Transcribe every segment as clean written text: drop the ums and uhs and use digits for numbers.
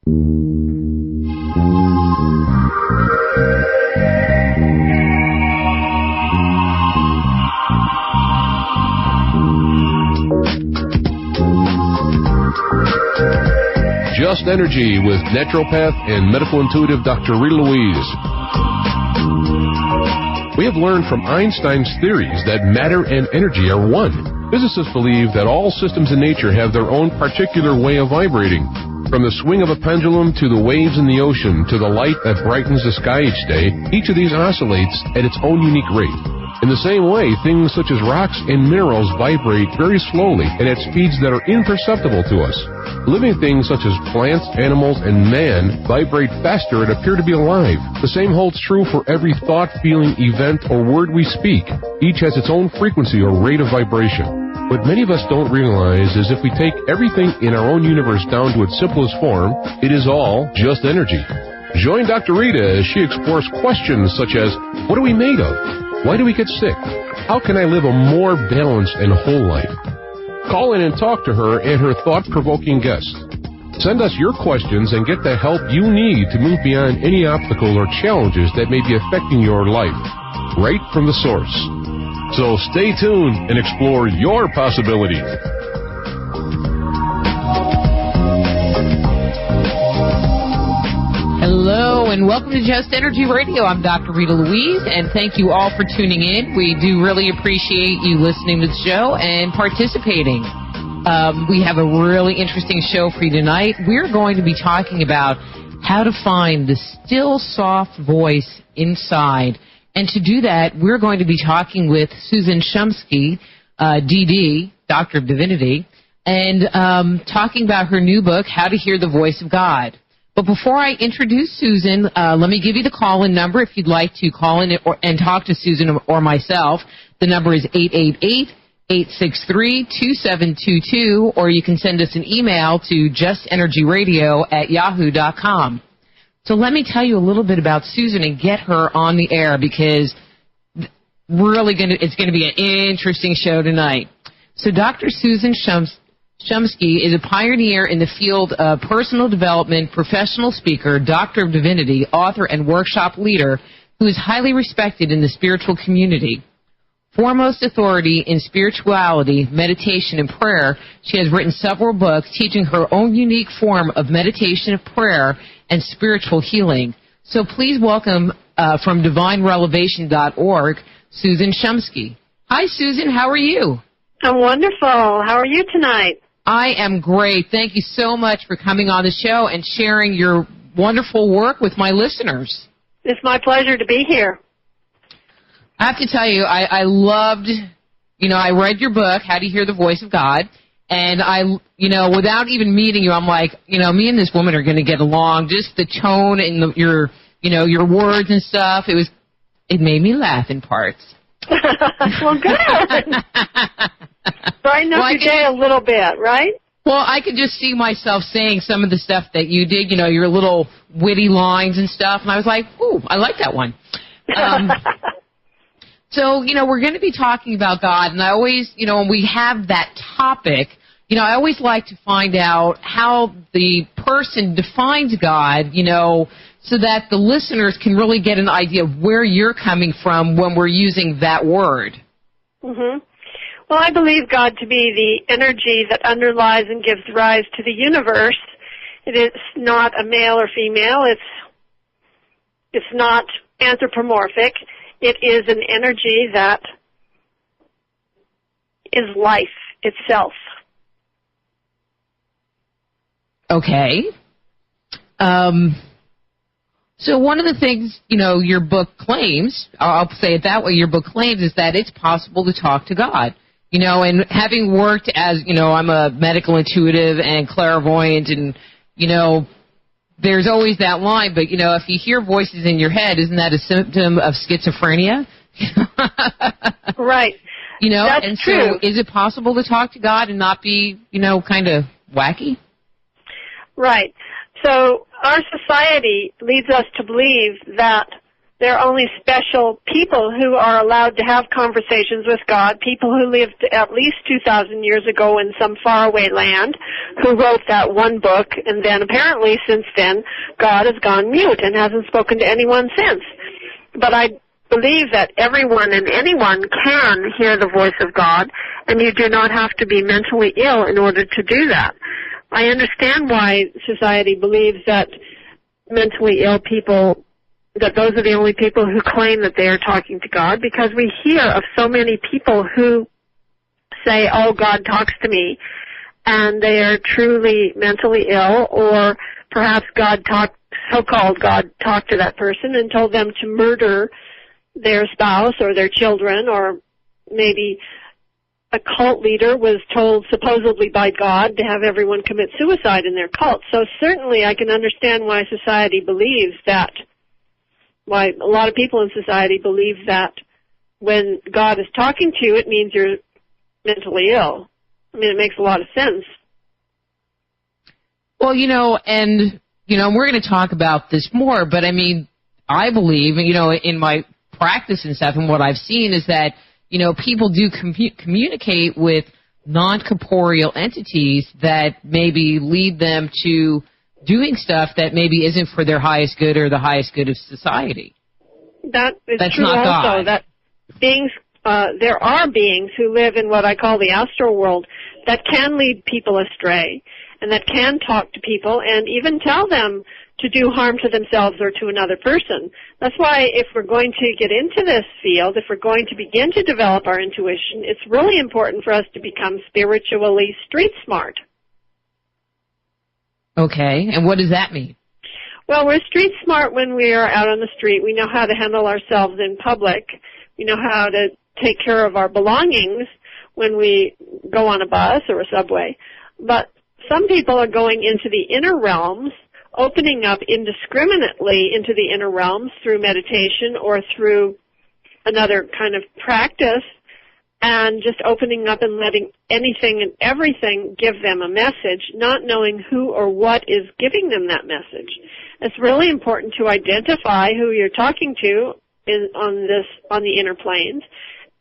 Just Energy with naturopath and medical intuitive Dr. Rita Louise. We have learned from Einstein's theories that matter and energy are one. Physicists believe that all systems in nature have their own particular way of vibrating. From the swing of a pendulum to the waves in the ocean to the light that brightens the sky each day, each of these oscillates at its own unique rate. In the same way, things such as rocks and minerals vibrate very slowly and at speeds that are imperceptible to us. Living things such as plants, animals, and man vibrate faster and appear to be alive. The same holds true for every thought, feeling, event, or word we speak. Each has its own frequency or rate of vibration. What many of us don't realize is if we take everything in our own universe down to its simplest form, it is all just energy. Join Dr. Rita as she explores questions such as, what are we made of? Why do we get sick? How can I live a more balanced and whole life? Call in and talk to her and her thought-provoking guests. Send us your questions and get the help you need to move beyond any obstacle or challenges that may be affecting your life, right from the source. So stay tuned and explore your possibilities. Hello and welcome to Just Energy Radio. I'm Dr. Rita Louise, and thank you all for tuning in. We do really appreciate you listening to the show and participating. We have a really interesting show for you tonight. We're going to be talking about how to find the still, soft voice inside. And to do that, we're going to be talking with Susan Shumsky, DD, Doctor of Divinity, and talking about her new book, How to Hear the Voice of God. But before I introduce Susan, let me give you the call-in number if you'd like to call in and talk to Susan or myself. The number is 888-863-2722, or you can send us an email to justenergyradio@yahoo.com. So let me tell you a little bit about Susan and get her on the air because it's going to be an interesting show tonight. So Dr. Susan Shumsky is a pioneer in the field of personal development, professional speaker, Doctor of Divinity, author, and workshop leader who is highly respected in the spiritual community. Foremost authority in spirituality, meditation, and prayer, she has written several books teaching her own unique form of meditation, of prayer, and spiritual healing. So please welcome from divinerelevation.org, Susan Shumsky. Hi, Susan. How are you? I'm wonderful. How are you tonight? I am great. Thank you so much for coming on the show and sharing your wonderful work with my listeners. It's my pleasure to be here. I have to tell you, I loved, I read your book, How to Hear the Voice of God, and without even meeting you, I'm like, me and this woman are going to get along. Just the tone and your words and stuff, it made me laugh in parts. Well, good. Brighten up your day a little bit, right? Well, I could just see myself saying some of the stuff that you did, your little witty lines and stuff, and I was like, ooh, I like that one. So, we're going to be talking about God, and I always, when we have that topic, I always like to find out how the person defines God, so that the listeners can really get an idea of where you're coming from when we're using that word. Mm-hmm. Well, I believe God to be the energy that underlies and gives rise to the universe. It is not a male or female. It's not anthropomorphic. It is an energy that is life itself. Okay. So one of the things, your book claims, I'll say it that way, your book claims is that it's possible to talk to God. And having worked as, I'm a medical intuitive and clairvoyant and, there's always that line, but, if you hear voices in your head, isn't that a symptom of schizophrenia? Right. That's and true. So is it possible to talk to God and not be, kind of wacky? Right. So our society leads us to believe that There are only special people who are allowed to have conversations with God, people who lived at least 2,000 years ago in some faraway land, who wrote that one book, and then apparently since then, God has gone mute and hasn't spoken to anyone since. But I believe that everyone and anyone can hear the voice of God, and you do not have to be mentally ill in order to do that. I understand why society believes that mentally ill people, that those are the only people who claim that they are talking to God, because we hear of so many people who say, oh, God talks to me, and they are truly mentally ill, or perhaps so-called God talked to that person and told them to murder their spouse or their children, or maybe a cult leader was told supposedly by God to have everyone commit suicide in their cult. So certainly I can understand why society believes that, why a lot of people in society believe that when God is talking to you, it means you're mentally ill. I mean, it makes a lot of sense. Well, we're going to talk about this more, but I mean, I believe, in my practice and stuff, and what I've seen is that, people do communicate with non-corporeal entities that maybe lead them to doing stuff that maybe isn't for their highest good or the highest good of society. That's true not also. God. That beings, there are beings who live in what I call the astral world that can lead people astray and that can talk to people and even tell them to do harm to themselves or to another person. That's why if we're going to get into this field, if we're going to begin to develop our intuition, it's really important for us to become spiritually street smart. Okay, and what does that mean? Well, we're street smart when we are out on the street. We know how to handle ourselves in public. We know how to take care of our belongings when we go on a bus or a subway. But some people are going into the inner realms, opening up indiscriminately into the inner realms through meditation or through another kind of practice, and just opening up and letting anything and everything give them a message, not knowing who or what is giving them that message. It's really important to identify who you're talking to on the inner planes,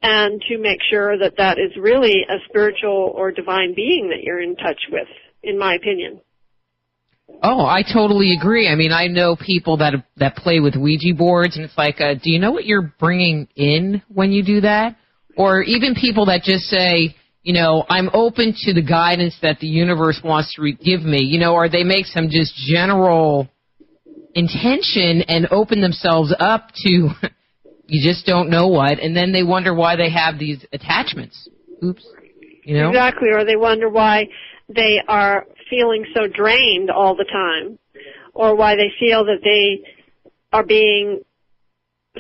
and to make sure that that is really a spiritual or divine being that you're in touch with, in my opinion. Oh, I totally agree. I mean, I know people that play with Ouija boards, and it's like, do you know what you're bringing in when you do that? Or even people that just say, I'm open to the guidance that the universe wants to give me, or they make some just general intention and open themselves up to you just don't know what, and then they wonder why they have these attachments. Oops. Exactly, or they wonder why they are feeling so drained all the time, or why they feel that they are being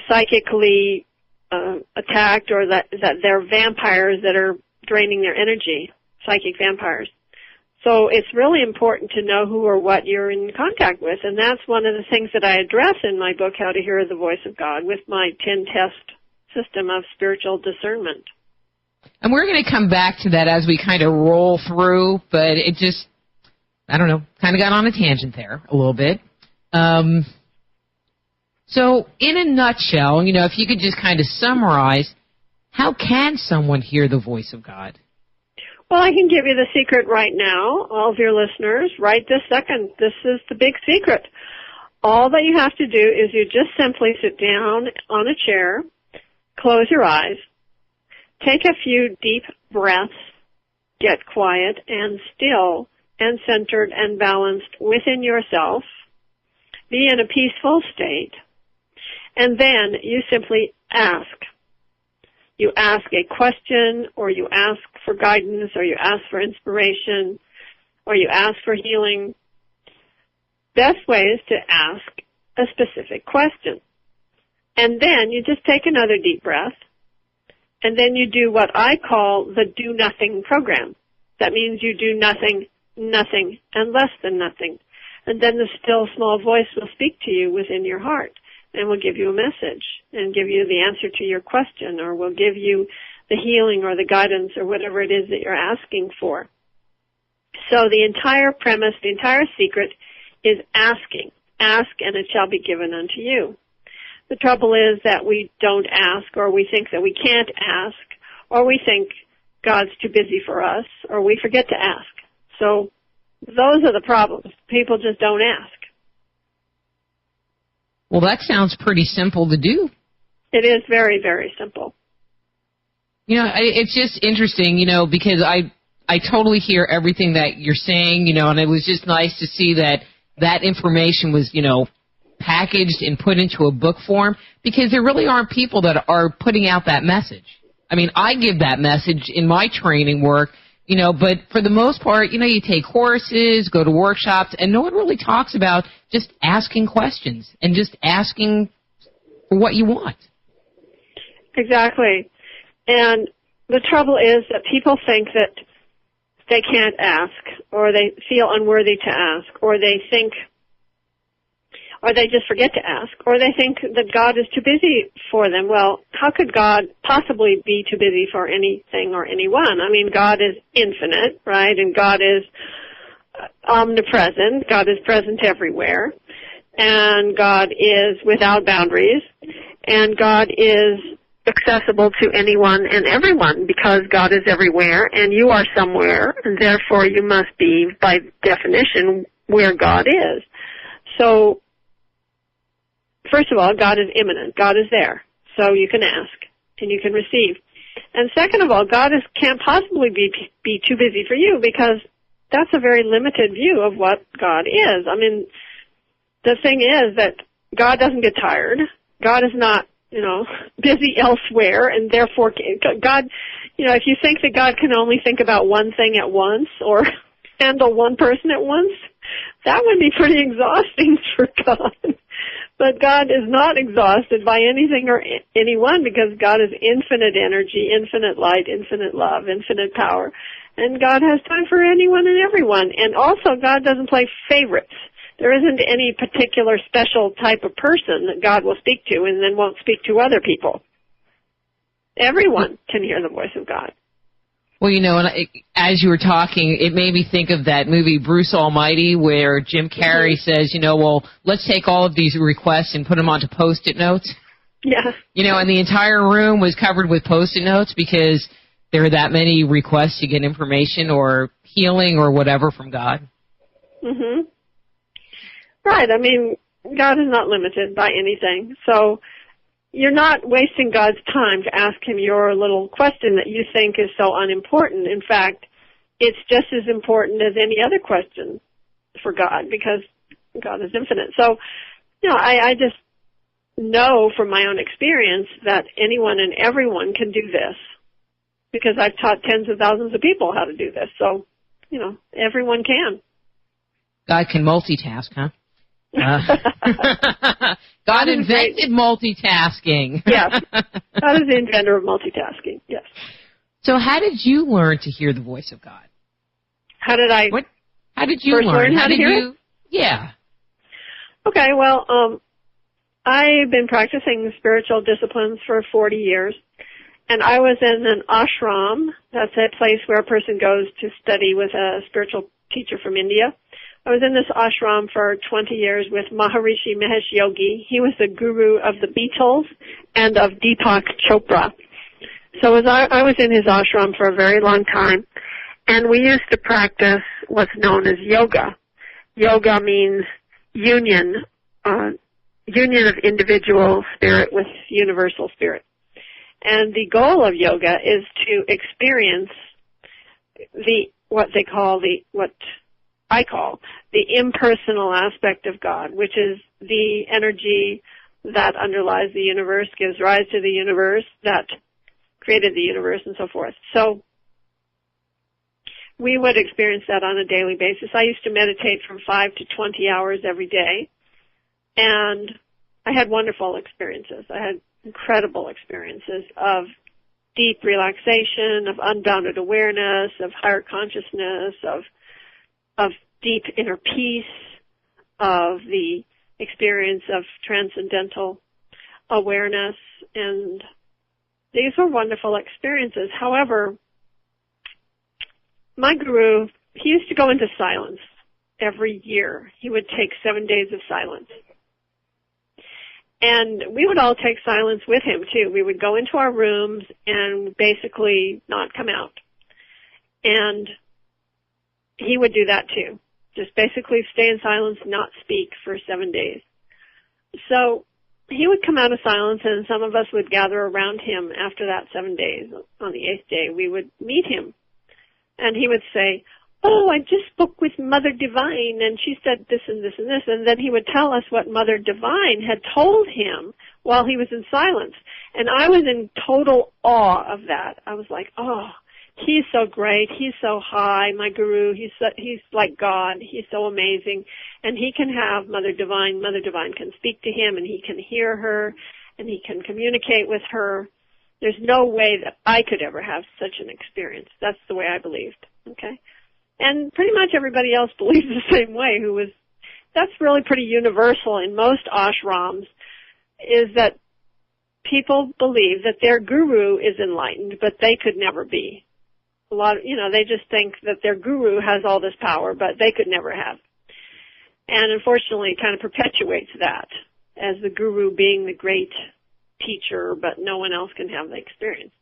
psychically attacked, or that they're vampires that are draining their energy, psychic vampires. So it's really important to know who or what you're in contact with, and that's one of the things that I address in my book, How to Hear the Voice of God, with my 10-test system of spiritual discernment. And we're going to come back to that as we kind of roll through, but it just, I don't know, kind of got on a tangent there a little bit. So in a nutshell, if you could just kind of summarize, how can someone hear the voice of God? Well, I can give you the secret right now, all of your listeners, right this second. This is the big secret. All that you have to do is you just simply sit down on a chair, close your eyes, take a few deep breaths, get quiet and still and centered and balanced within yourself, be in a peaceful state, and then you simply ask. You ask a question, or you ask for guidance, or you ask for inspiration, or you ask for healing. Best way is to ask a specific question. And then you just take another deep breath, and then you do what I call the do nothing program. That means you do nothing, nothing, and less than nothing. And then the still small voice will speak to you within your heart and will give you a message and give you the answer to your question, or will give you the healing or the guidance or whatever it is that you're asking for. So the entire premise, the entire secret is asking. Ask and it shall be given unto you. The trouble is that we don't ask, or we think that we can't ask, or we think God's too busy for us, or we forget to ask. So those are the problems. People just don't ask. Well, that sounds pretty simple to do. It is very, very simple. You know, it's just interesting, you know, because I totally hear everything that you're saying, you know, and it was just nice to see that information was, you know, packaged and put into a book form, because there really aren't people that are putting out that message. I mean, I give that message in my training work, you know, but for the most part, you know, you take courses, go to workshops, and no one really talks about just asking questions and just asking for what you want. Exactly. And the trouble is that people think that they can't ask, or they feel unworthy to ask, or they think, or they just forget to ask, or they think that God is too busy for them. Well, how could God possibly be too busy for anything or anyone? I mean, God is infinite, right? And God is omnipresent. God is present everywhere. And God is without boundaries. And God is accessible to anyone and everyone, because God is everywhere and you are somewhere, and therefore you must be, by definition, where God is. So, first of all, God is immanent. God is there. So you can ask and you can receive. And second of all, God can't possibly be too busy for you, because that's a very limited view of what God is. I mean, the thing is that God doesn't get tired. God is not, you know, busy elsewhere, and therefore God, you know, if you think that God can only think about one thing at once or handle one person at once, that would be pretty exhausting for God. But God is not exhausted by anything or anyone, because God is infinite energy, infinite light, infinite love, infinite power. And God has time for anyone and everyone. And also, God doesn't play favorites. There isn't any particular special type of person that God will speak to and then won't speak to other people. Everyone can hear the voice of God. Well, you know, and as you were talking, it made me think of that movie Bruce Almighty, where Jim Carrey says, you know, well, let's take all of these requests and put them onto Post-it notes. Yeah. You know, and the entire room was covered with Post-it notes, because there are that many requests to get information or healing or whatever from God. Mm-hmm. Right. I mean, God is not limited by anything. So you're not wasting God's time to ask him your little question that you think is so unimportant. In fact, it's just as important as any other question for God, because God is infinite. So, you know, I just know from my own experience that anyone and everyone can do this, because I've taught tens of thousands of people how to do this. So, you know, everyone can. God can multitask, huh? God invented multitasking. Yes. God is the inventor of multitasking, yes. So how did you learn to hear the voice of God? How did you learn how to hear it? Yeah. Okay, well, I've been practicing spiritual disciplines for 40 years, and I was in an ashram. That's a place where a person goes to study with a spiritual teacher from India. I was in this ashram for 20 years with Maharishi Mahesh Yogi. He was the guru of the Beatles and of Deepak Chopra. So I was in his ashram for a very long time, and we used to practice what's known as yoga. Yoga means union of individual spirit with universal spirit. And the goal of yoga is to experience what I call the impersonal aspect of God, which is the energy that underlies the universe, gives rise to the universe, that created the universe, and so forth. So we would experience that on a daily basis. I used to meditate from 5 to 20 hours every day, and I had wonderful experiences. I had incredible experiences of deep relaxation, of unbounded awareness, of higher consciousness, of deep inner peace, of the experience of transcendental awareness, and these were wonderful experiences. However, my guru, he used to go into silence every year. He would take 7 days of silence. And we would all take silence with him, too. We would go into our rooms and basically not come out. And he would do that, too. Just basically stay in silence, not speak for 7 days. So he would come out of silence, and some of us would gather around him after that 7 days. On the 8th day, we would meet him. And he would say, "Oh, I just spoke with Mother Divine, and she said this and this and this." And then he would tell us what Mother Divine had told him while he was in silence. And I was in total awe of that. I was like, oh, he's so great. He's so high, my guru. He's like God. He's so amazing. And he can have Mother Divine. Mother Divine can speak to him, and he can hear her, and he can communicate with her. There's no way that I could ever have such an experience. That's the way I believed. Okay? And pretty much everybody else believes the same way. That's really pretty universal in most ashrams, is that people believe that their guru is enlightened, but they could never be. They just think that their guru has all this power, but they could never have. And unfortunately, it kind of perpetuates that as the guru being the great teacher, but no one else can have the experience.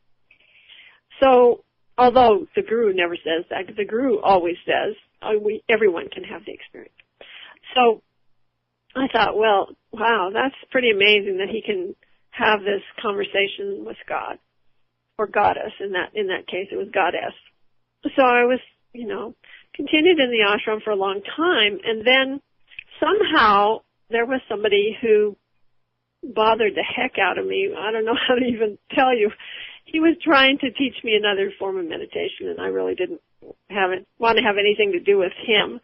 So, although the guru never says that, the guru always says, everyone can have the experience. So I thought, well, wow, that's pretty amazing that he can have this conversation with God, or goddess. In that case, it was goddess. So I was, continued in the ashram for a long time, and then somehow there was somebody who bothered the heck out of me. I don't know how to even tell you. He was trying to teach me another form of meditation, and I really didn't want to have anything to do with him,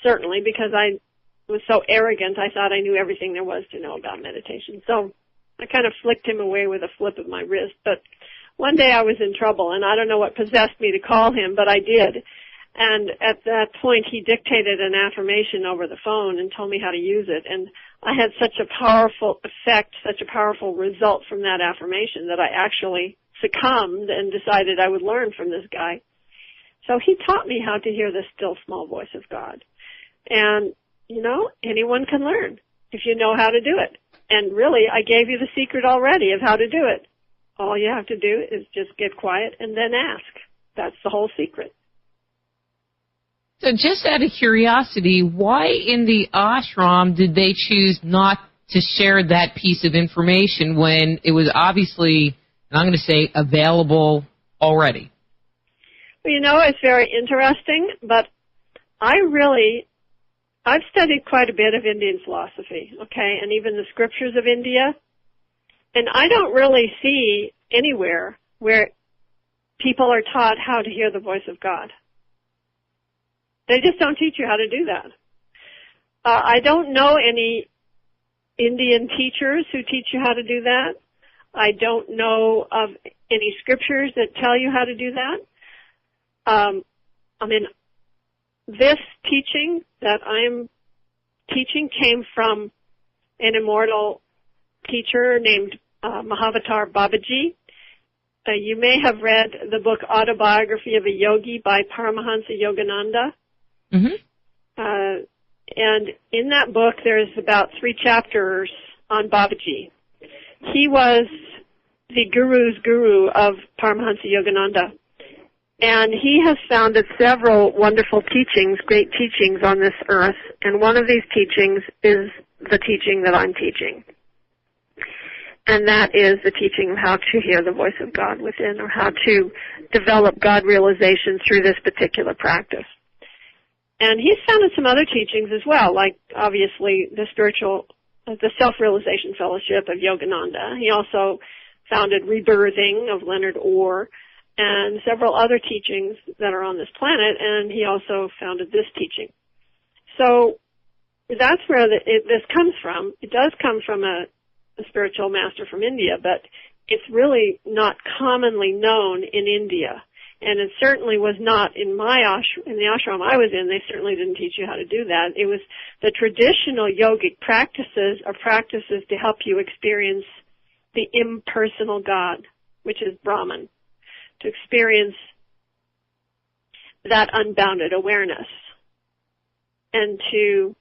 certainly, because I was so arrogant. I thought I knew everything there was to know about meditation. So I kind of flicked him away with a flip of my wrist. But one day I was in trouble, and I don't know what possessed me to call him, but I did. And at that point, he dictated an affirmation over the phone and told me how to use it. And I had such a powerful effect, such a powerful result from that affirmation that I actually succumbed and decided I would learn from this guy. So he taught me how to hear the still small voice of God. And, anyone can learn if you know how to do it. And really, I gave you the secret already of how to do it. All you have to do is just get quiet and then ask. That's the whole secret. So just out of curiosity, why in the ashram did they choose not to share that piece of information when it was obviously, and I'm going to say, available already? Well, it's very interesting, but I've studied quite a bit of Indian philosophy, okay, and even the scriptures of India, and I don't really see anywhere where people are taught how to hear the voice of God. They just don't teach you how to do that. I don't know any Indian teachers who teach you how to do that. I don't know of any scriptures that tell you how to do that. This teaching that I'm teaching came from an immortal teacher named Mahavatar Babaji. You may have read the book Autobiography of a Yogi by Paramahansa Yogananda. Mm-hmm. And in that book, there's about 3 chapters on Babaji. He was the guru's guru of Paramahansa Yogananda. And he has founded several wonderful teachings, great teachings on this earth. And one of these teachings is the teaching that I'm teaching. And that is the teaching of how to hear the voice of God within, or how to develop God realization through this particular practice. And he's founded some other teachings as well, like obviously the Self-Realization Fellowship of Yogananda. He also founded Rebirthing of Leonard Orr, and several other teachings that are on this planet, and he also founded this teaching. So that's where this comes from. It does come from a spiritual master from India, but it's really not commonly known in India. And it certainly was not in the ashram I was in. They certainly didn't teach you how to do that. It was the traditional yogic practices are practices to help you experience the impersonal God, which is Brahman, to experience that unbounded awareness and to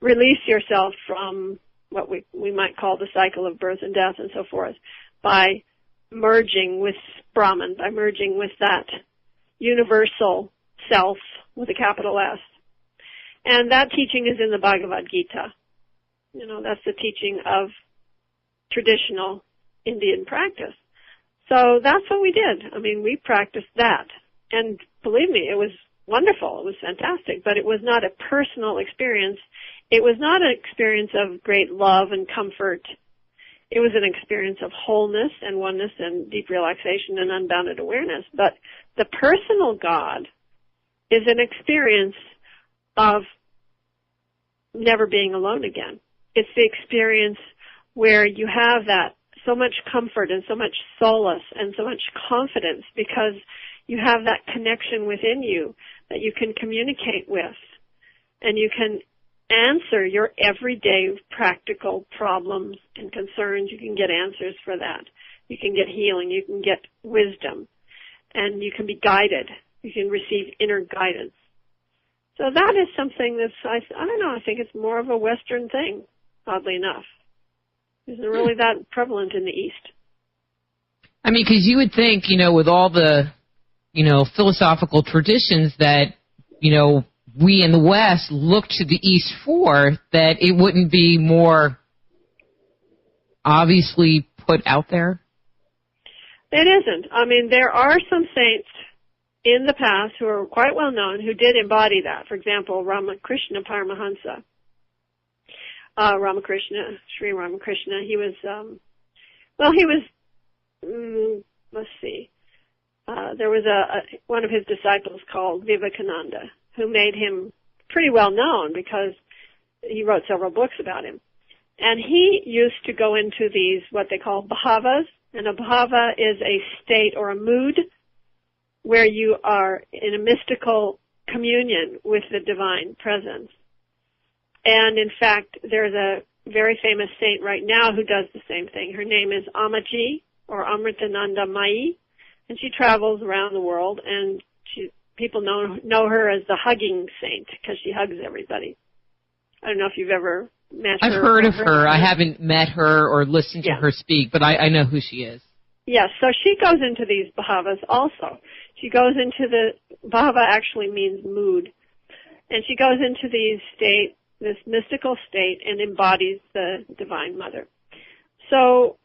release yourself from what we might call the cycle of birth and death and so forth, by merging with Brahman, by merging with that universal self with a capital S. And that teaching is in the Bhagavad Gita. You know, that's the teaching of traditional Indian practice. So that's what we did. I mean, we practiced that. And believe me, it was wonderful. It was fantastic. But it was not a personal experience. It was not an experience of great love and comfort. It was an experience of wholeness and oneness and deep relaxation and unbounded awareness. But the personal God is an experience of never being alone again. It's the experience where you have that so much comfort and so much solace and so much confidence because you have that connection within you that you can communicate with, and you can answer your everyday practical problems and concerns. You can get answers for that. You can get healing. You can get wisdom, and you can be guided. You can receive inner guidance. So that is something that's, I don't know, I think it's more of a Western thing, oddly enough. It isn't really that prevalent in the East. I mean, because you would think, you know, with all the, you know, philosophical traditions that, you know, we in the West look to the East for, that it wouldn't be more obviously put out there? It isn't. I mean, there are some saints in the past who are quite well known who did embody that. For example, Ramakrishna Paramahansa. Sri Ramakrishna, he was, let's see. There was one of his disciples called Vivekananda who made him pretty well known because he wrote several books about him. And he used to go into these, what they call bhavas. And a bhava is a state or a mood where you are in a mystical communion with the divine presence. And in fact, there's a very famous saint right now who does the same thing. Her name is Amaji, or Amritananda Mai, and she travels around the world, and people know her as the hugging saint because she hugs everybody. I don't know if you've ever met her. I've heard of her. I haven't met her or listened to her speak, but I know who she is. Yes, so she goes into these bhavas also. She goes into bhava actually means mood. And she goes into this mystical state, and embodies the Divine Mother. So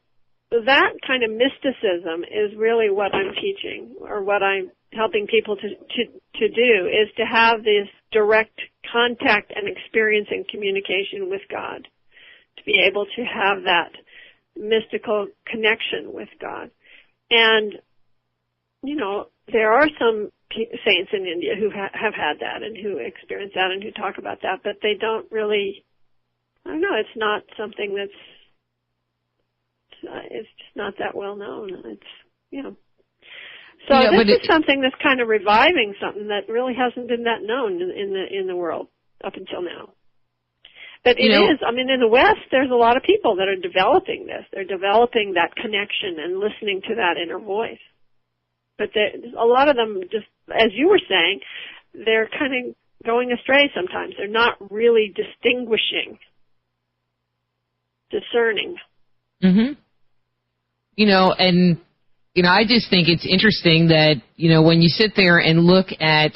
that kind of mysticism is really what I'm teaching, or what I'm helping people to do, is to have this direct contact and experience and communication with God, to be able to have that mystical connection with God. And, you know, there are some saints in India who have had that and who experience that and who talk about that, but they don't really, I don't know, it's not something it's just not that well known. It's, you know. So this is something that's kind of reviving something that really hasn't been that known in the world up until now. But it is, I mean, in the West, there's a lot of people that are developing this. They're developing that connection and listening to that inner voice. But a lot of them, just as you were saying, they're kind of going astray sometimes. They're not really discerning. Mm-hmm. You know, and, you know, I just think it's interesting that, you know, when you sit there and look at,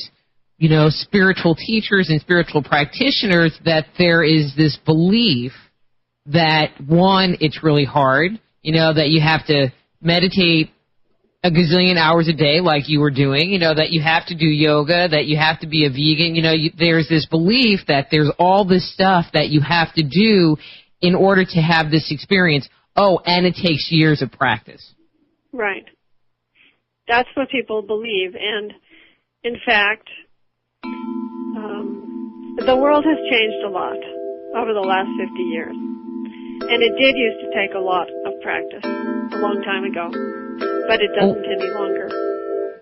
you know, spiritual teachers and spiritual practitioners, that there is this belief that, one, it's really hard, you know, that you have to meditate a gazillion hours a day like you were doing, you know, that you have to do yoga, that you have to be a vegan. You know, there's this belief that there's all this stuff that you have to do in order to have this experience. Oh, and it takes years of practice. Right. That's what people believe. And, in fact, the world has changed a lot over the last 50 years. And it did used to take a lot of practice a long time ago. But it doesn't any longer.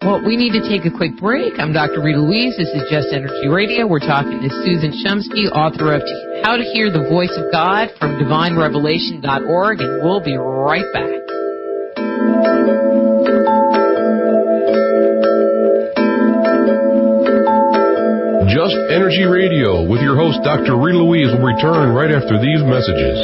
Well, we need to take a quick break. I'm Dr. Rita Louise. This is Just Energy Radio. We're talking to Susan Shumsky, author of How to Hear the Voice of God from DivineRevelation.org, and we'll be right back. Just Energy Radio with your host, Dr. Rita Louise, will return right after these messages.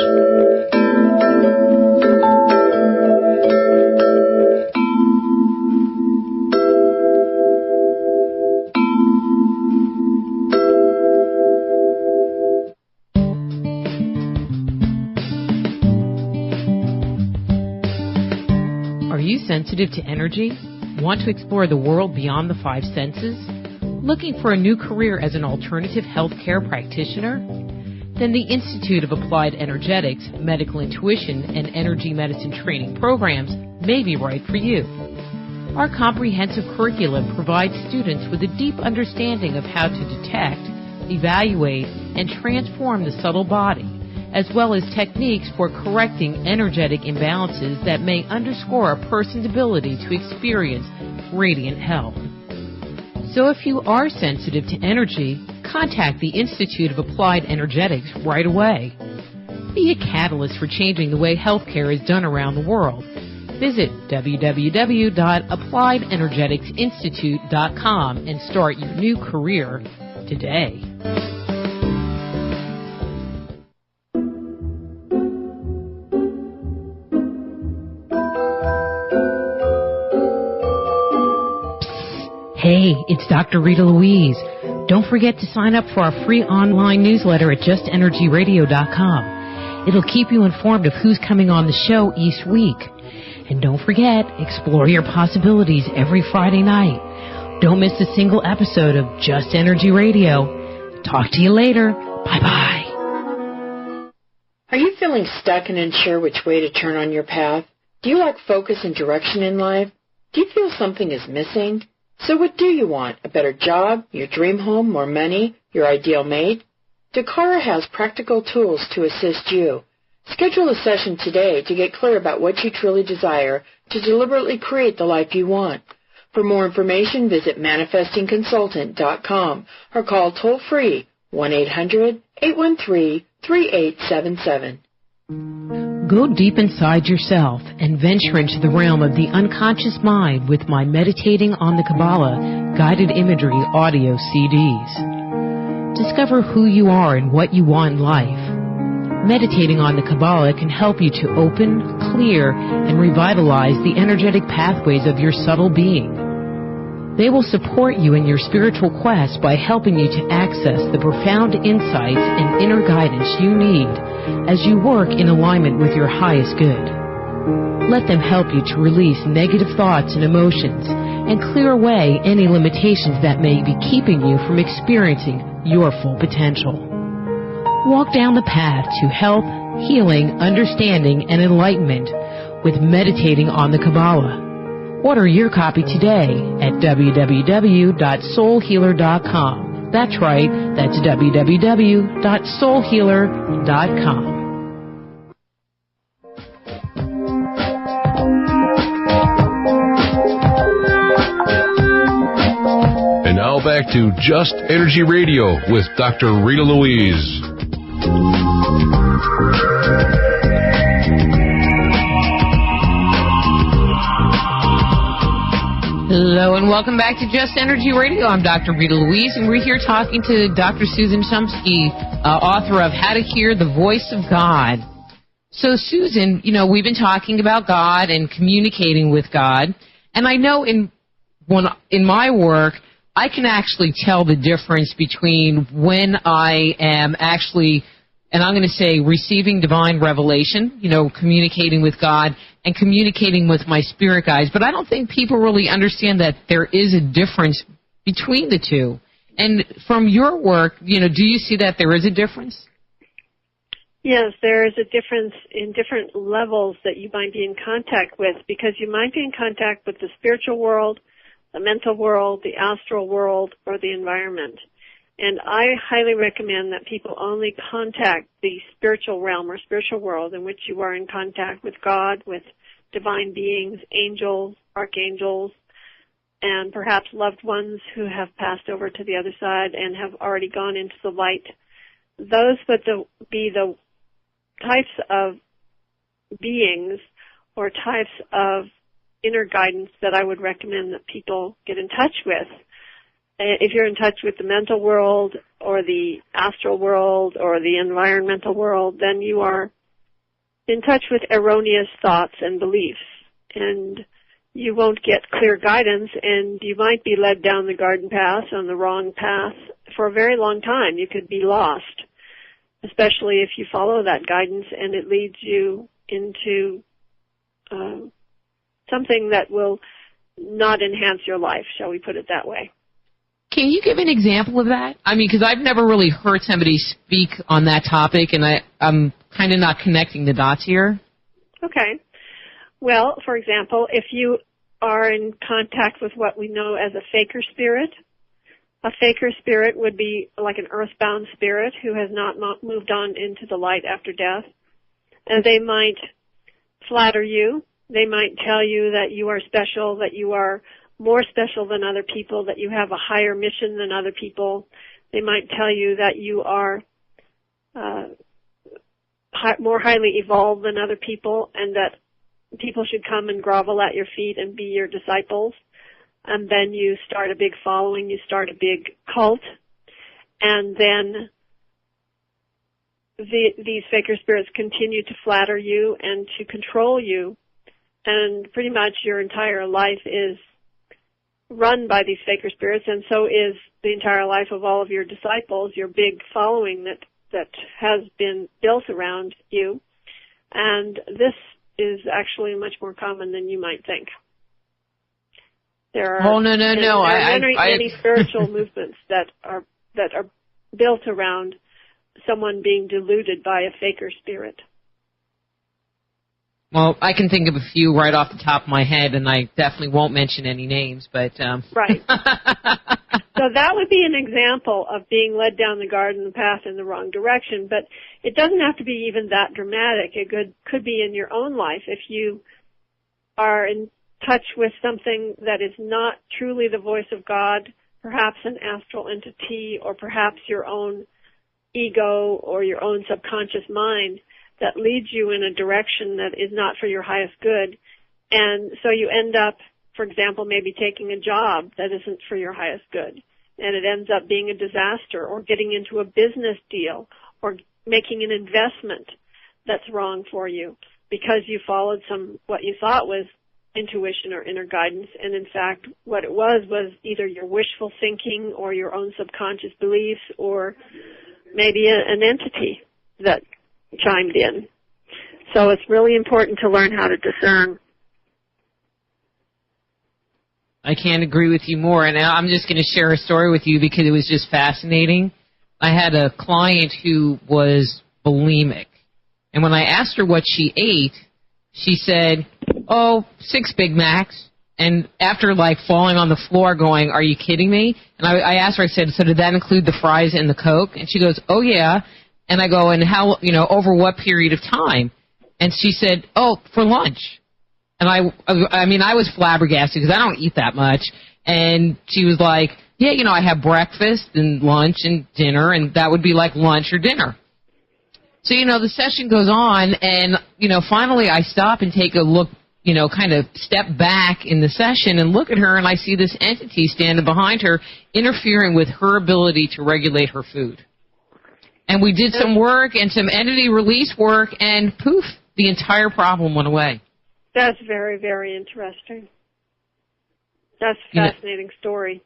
Are you sensitive to energy? Want to explore the world beyond the five senses? Looking for a new career as an alternative healthcare practitioner? Then the Institute of Applied Energetics, Medical Intuition, and Energy Medicine training programs may be right for you. Our comprehensive curriculum provides students with a deep understanding of how to detect, evaluate, and transform the subtle body, as well as techniques for correcting energetic imbalances that may underscore a person's ability to experience radiant health. So if you are sensitive to energy, contact the Institute of Applied Energetics right away. Be a catalyst for changing the way healthcare is done around the world. Visit www.appliedenergeticsinstitute.com and start your new career today. Hey, it's Dr. Rita Louise. Don't forget to sign up for our free online newsletter at justenergyradio.com. It'll keep you informed of who's coming on the show each week. And don't forget, explore your possibilities every Friday night. Don't miss a single episode of Just Energy Radio. Talk to you later. Bye-bye. Are you feeling stuck and unsure which way to turn on your path? Do you lack focus and direction in life? Do you feel something is missing? So what do you want? A better job, your dream home, more money, your ideal mate? Dakara has practical tools to assist you. Schedule a session today to get clear about what you truly desire to deliberately create the life you want. For more information, visit manifestingconsultant.com or call toll-free 1-800-813-3877. Go deep inside yourself and venture into the realm of the unconscious mind with my Meditating on the Kabbalah guided imagery audio CDs. Discover who you are and what you want in life. Meditating on the Kabbalah can help you to open, clear, and revitalize the energetic pathways of your subtle being. They will support you in your spiritual quest by helping you to access the profound insights and inner guidance you need as you work in alignment with your highest good. Let them help you to release negative thoughts and emotions and clear away any limitations that may be keeping you from experiencing your full potential. Walk down the path to health, healing, understanding, and enlightenment with Meditating on the Kabbalah. Order your copy today at www.soulhealer.com. That's right, that's www.soulhealer.com. And now back to Just Energy Radio with Dr. Rita Louise. Hello and welcome back to Just Energy Radio. I'm Dr. Rita Louise, and we're here talking to Dr. Susan Shumsky, author of How to Hear the Voice of God. So, Susan, we've been talking about God and communicating with God, and I know in my work, I can actually tell the difference between when I am actually, and I'm going to say, receiving divine revelation, communicating with God, and communicating with my spirit guides. But I don't think people really understand that there is a difference between the two. And from your work, do you see that there is a difference? Yes, there is a difference in different levels that you might be in contact with, because you might be in contact with the spiritual world, the mental world, the astral world, or the environment. And I highly recommend that people only contact the spiritual realm or spiritual world in which you are in contact with God, with divine beings, angels, archangels, and perhaps loved ones who have passed over to the other side and have already gone into the light. Those would be the types of beings or types of inner guidance that I would recommend that people get in touch with. if you're in touch with the mental world or the astral world or the environmental world, then you are in touch with erroneous thoughts and beliefs. And you won't get clear guidance, and you might be led down the garden path on the wrong path for a very long time. You could be lost, especially if you follow that guidance and it leads you into something that will not enhance your life, shall we put it that way. Can you give an example of that? I mean, because I've never really heard somebody speak on that topic, and I'm kind of not connecting the dots here. Okay. Well, for example, if you are in contact with what we know as a faker spirit would be like an earthbound spirit who has not moved on into the light after death. And they might flatter you. They might tell you that you are special, that you are more special than other people, that you have a higher mission than other people. They might tell you that you are more highly evolved than other people, and that people should come and grovel at your feet and be your disciples. And then you start a big following, you start a big cult, and then these faker spirits continue to flatter you and to control you, and pretty much your entire life is run by these faker spirits, and so is the entire life of all of your disciples, your big following that has been built around you. And this is actually much more common than you might think. There are many spiritual movements that are built around someone being deluded by a faker spirit. Well, I can think of a few right off the top of my head, and I definitely won't mention any names, but... Right. So that would be an example of being led down the garden path in the wrong direction, but it doesn't have to be even that dramatic. It could be in your own life. If you are in touch with something that is not truly the voice of God, perhaps an astral entity, or perhaps your own ego or your own subconscious mind, that leads you in a direction that is not for your highest good. And so you end up, for example, maybe taking a job that isn't for your highest good, and it ends up being a disaster, or getting into a business deal, or making an investment that's wrong for you because you followed what you thought was intuition or inner guidance, and in fact what it was either your wishful thinking or your own subconscious beliefs, or maybe an entity that chimed in. So it's really important to learn how to discern. I can't agree with you more, and I'm just going to share a story with you because it was just fascinating. I had a client who was bulimic, and when I asked her what she ate, she said, 6 Big Macs, and after falling on the floor going, are you kidding me? And I asked her, I said, so did that include the fries and the Coke? And she goes, oh yeah. And I go, and how, over what period of time? And she said, for lunch. And I mean, I was flabbergasted because I don't eat that much. And she was like, yeah, I have breakfast and lunch and dinner, and that would be like lunch or dinner. So, the session goes on, and, finally I stop and take a look, kind of step back in the session and look at her, and I see this entity standing behind her, interfering with her ability to regulate her food. And we did some work and some entity release work, and poof, the entire problem went away. That's very, very interesting. That's a fascinating story.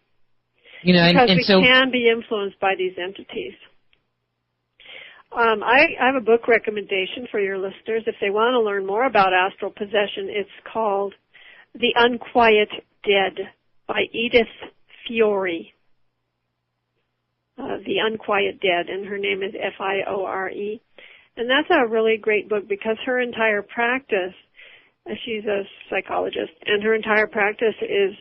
Because we can be influenced by these entities. I have a book recommendation for your listeners. If they want to learn more about astral possession, it's called The Unquiet Dead by Edith Fiore. The Unquiet Dead, and her name is Fiore. And that's a really great book because her entire practice, she's a psychologist, and her entire practice is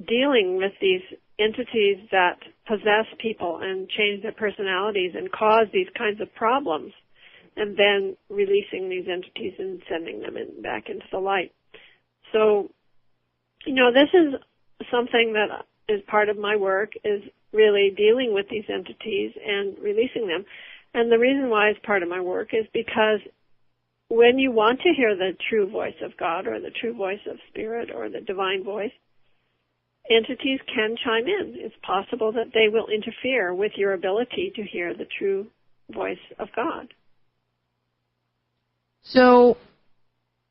dealing with these entities that possess people and change their personalities and cause these kinds of problems, and then releasing these entities and sending them back into the light. So, this is something that is part of my work, is really dealing with these entities and releasing them. And the reason why it's part of my work is because when you want to hear the true voice of God or the true voice of Spirit or the divine voice, entities can chime in. It's possible that they will interfere with your ability to hear the true voice of God. So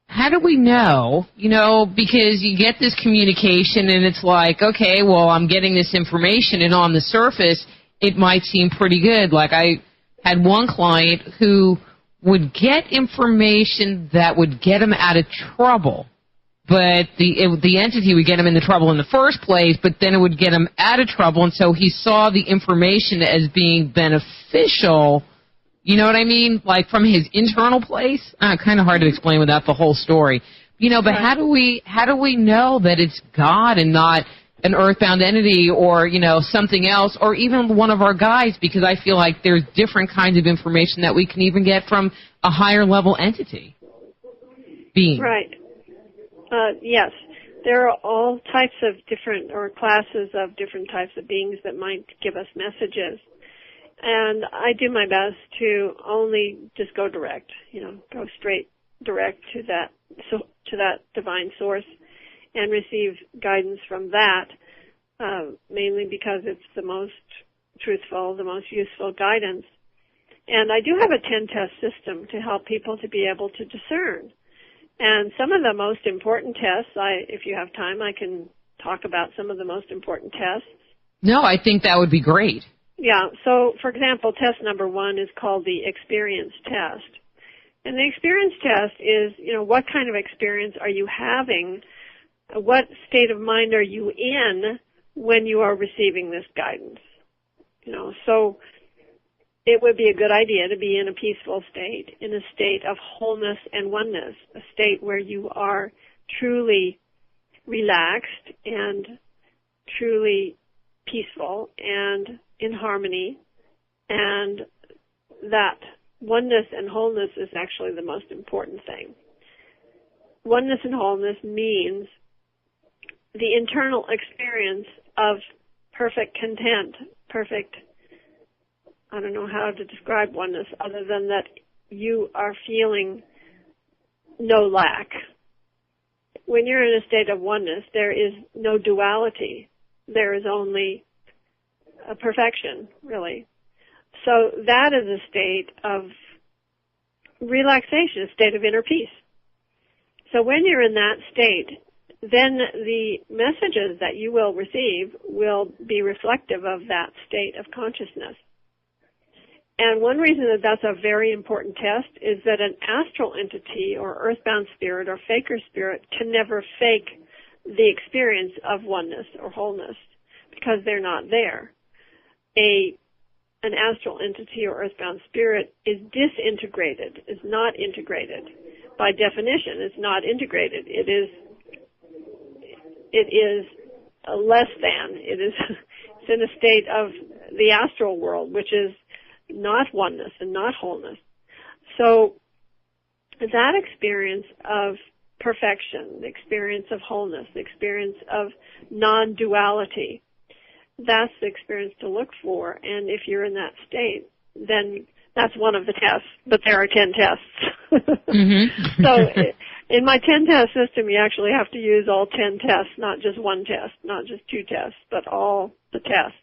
how do we know, because you get this communication and it's like, okay, well, I'm getting this information, and on the surface, it might seem pretty good. Like I had one client who would get information that would get him out of trouble, but the entity would get him into trouble in the first place, but then it would get him out of trouble, and so he saw the information as being beneficial. You know what I mean? Like from his internal place. Kind of hard to explain without the whole story. But how do we know that it's God and not an earthbound entity or, something else, or even one of our guides? Because I feel like there's different kinds of information that we can even get from a higher level entity being. Right. Yes. There are all types of different, or classes of different types of beings that might give us messages. And I do my best to only just go direct, go straight direct to that divine source and receive guidance from that, mainly because it's the most truthful, the most useful guidance. And I do have a 10-test system to help people to be able to discern. And some of the most important tests, if you have time, I can talk about some of the most important tests. No, I think that would be great. Yeah, so for example, test number 1 is called the experience test. And the experience test is, what kind of experience are you having? What state of mind are you in when you are receiving this guidance? So it would be a good idea to be in a peaceful state, in a state of wholeness and oneness, a state where you are truly relaxed and truly peaceful and in harmony, and that oneness and wholeness is actually the most important thing. Oneness and wholeness means the internal experience of perfect content, I don't know how to describe oneness other than that you are feeling no lack. When you're in a state of oneness, there is no duality. There is only a perfection, really. So that is a state of relaxation, a state of inner peace. So when you're in that state, then the messages that you will receive will be reflective of that state of consciousness. And one reason that that's a very important test is that an astral entity or earthbound spirit or faker spirit can never fake the experience of oneness or wholeness because they're not there. An astral entity or earthbound spirit is disintegrated, is not integrated. By definition, it's not integrated. It is less than. It's in a state of the astral world, which is not oneness and not wholeness. So that experience of perfection, the experience of wholeness, the experience of non-duality, that's the experience to look for. And if you're in that state, then that's one of the tests, but there are 10 tests. Mm-hmm. So in my 10-test system, you actually have to use all 10 tests, not just one test, not just 2 tests, but all the tests.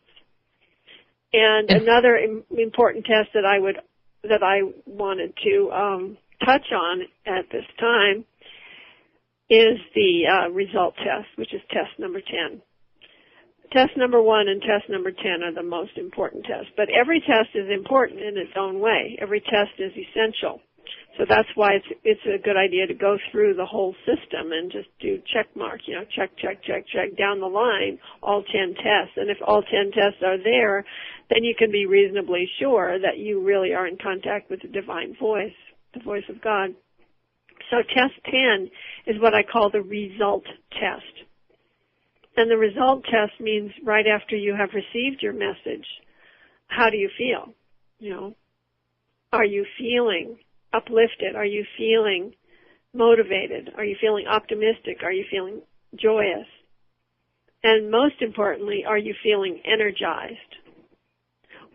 And another important test that I wanted to touch on at this time is the result test, which is test number 10. Test number 1 and test number 10 are the most important tests, but every test is important in its own way. Every test is essential. So that's why it's a good idea to go through the whole system and just do check mark, check down the line, all 10 tests. And if all 10 tests are there, then you can be reasonably sure that you really are in contact with the divine voice, the voice of God. So test 10 is what I call the result test. And the result test means right after you have received your message, how do you feel? Are you feeling uplifted? Are you feeling motivated? Are you feeling optimistic? Are you feeling joyous? And most importantly, are you feeling energized?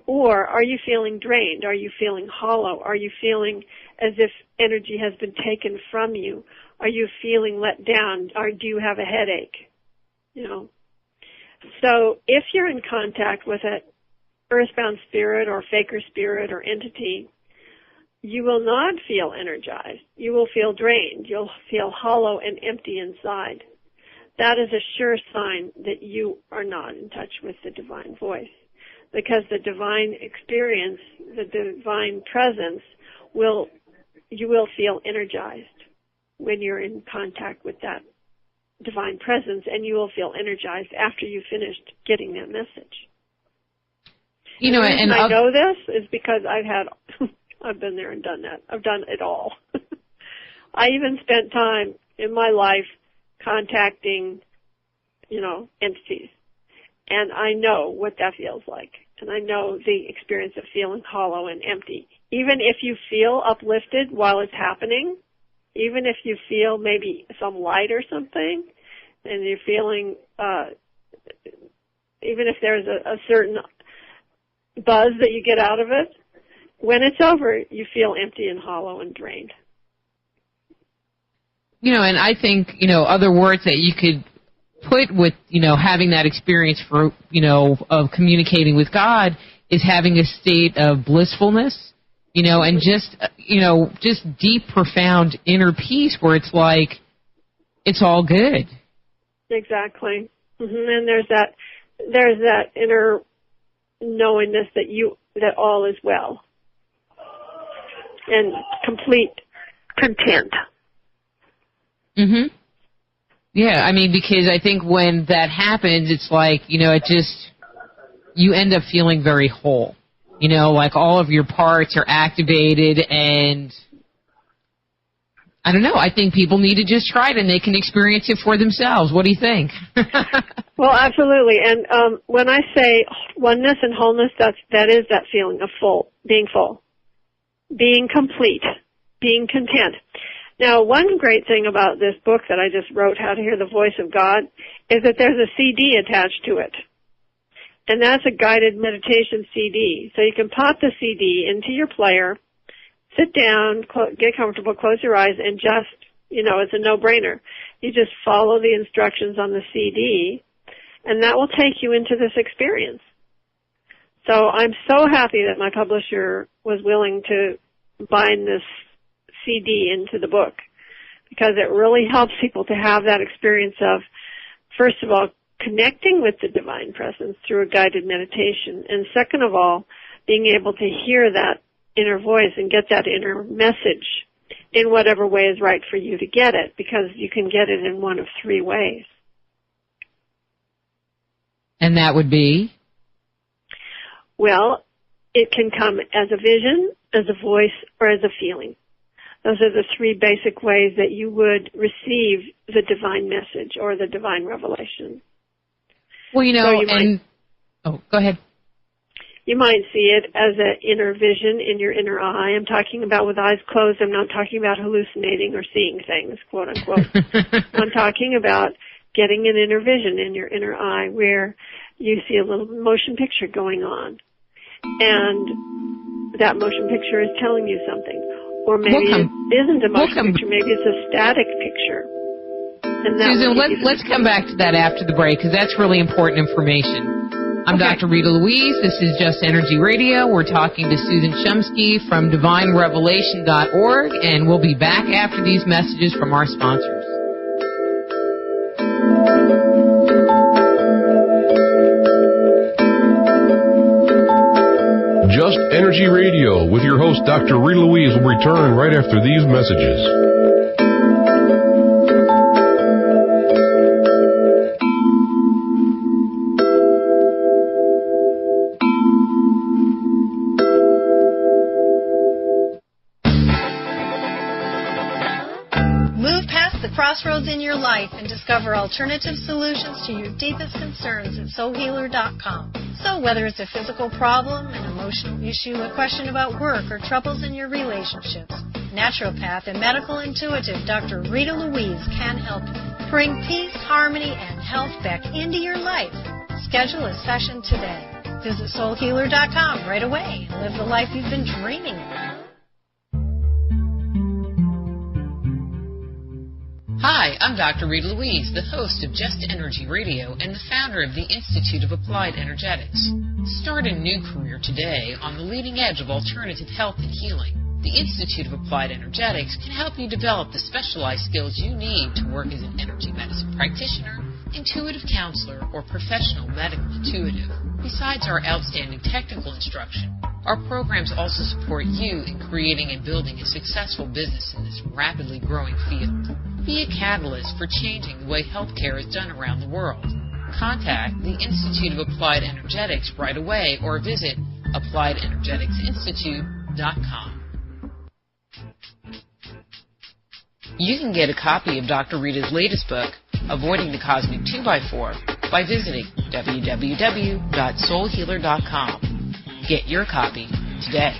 Or are you feeling drained? Are you feeling hollow? Are you feeling as if energy has been taken from you? Are you feeling let down? Or do you have a headache? So if you're in contact with an earthbound spirit or faker spirit or entity, you will not feel energized. You will feel drained. You'll feel hollow and empty inside. That is a sure sign that you are not in touch with the divine voice, because the divine experience, the divine presence, you will feel energized when you're in contact with that divine presence, and you will feel energized after you've finished getting that message. You know, and I know this is because I've been there and done that. I've done it all. I even spent time in my life contacting, entities. And I know what that feels like. And I know the experience of feeling hollow and empty. Even if you feel uplifted while it's happening, even if you feel maybe some light or something, and you're feeling, even if there's a certain buzz that you get out of it, when it's over, you feel empty and hollow and drained. And I think, other words that you could put with, having that experience for, of communicating with God is having a state of blissfulness, and just deep, profound inner peace where it's like, it's all good. Exactly. And there's that inner knowingness that all is well and complete content. Mhm. Yeah, because I think when that happens, it's like, you end up feeling very whole. Like all of your parts are activated, and I don't know, I think people need to just try it and they can experience it for themselves. What do you think? Well, absolutely. And when I say oneness and wholeness, that is that feeling of full, being complete, being content. Now, one great thing about this book that I just wrote, How to Hear the Voice of God, is that there's a CD attached to it. And that's a guided meditation CD. So you can pop the CD into your player, sit down, get comfortable, close your eyes, and just, it's a no-brainer. You just follow the instructions on the CD, and that will take you into this experience. So I'm so happy that my publisher was willing to bind this CD into the book, because it really helps people to have that experience of, first of all, connecting with the divine presence through a guided meditation, and second of all, being able to hear that inner voice and get that inner message in whatever way is right for you to get it, because you can get it in one of three ways. And that would be? Well, it can come as a vision, as a voice, or as a feeling. Those are the three basic ways that you would receive the divine message or the divine revelation. Well, go ahead. You might see it as an inner vision in your inner eye. I'm talking about with eyes closed. I'm not talking about hallucinating or seeing things, quote unquote. I'm talking about getting an inner vision in your inner eye where you see a little motion picture going on. And that motion picture is telling you something. Or maybe it isn't a motion picture. Maybe it's a static picture. And Susan, let's come back to that after the break, because that's really important information. I'm Dr. Rita Louise. This is Just Energy Radio. We're talking to Susan Shumsky from DivineRevelation.org, and we'll be back after these messages from our sponsors. Just Energy Radio with your host, Dr. Rita Louise, will return right after these messages. Move past the crossroads in your life and discover alternative solutions to your deepest concerns at soulhealer.com. So whether it's a physical problem, an emotional issue, a question about work, or troubles in your relationships, naturopath and medical intuitive Dr. Rita Louise can help you. Bring peace, harmony, and health back into your life. Schedule a session today. Visit soulhealer.com right away and live the life you've been dreaming of. Hi, I'm Dr. Rita Louise, the host of Just Energy Radio and the founder of the Institute of Applied Energetics. Start a new career today on the leading edge of alternative health and healing. The Institute of Applied Energetics can help you develop the specialized skills you need to work as an energy medicine practitioner, intuitive counselor, or professional medical intuitive. Besides our outstanding technical instruction, our programs also support you in creating and building a successful business in this rapidly growing field. Be a catalyst for changing the way healthcare is done around the world. Contact the Institute of Applied Energetics right away or visit appliedenergeticsinstitute.com. You can get a copy of Dr. Rita's latest book, Avoiding the Cosmic 2x4, by visiting www.soulhealer.com. Get your copy today.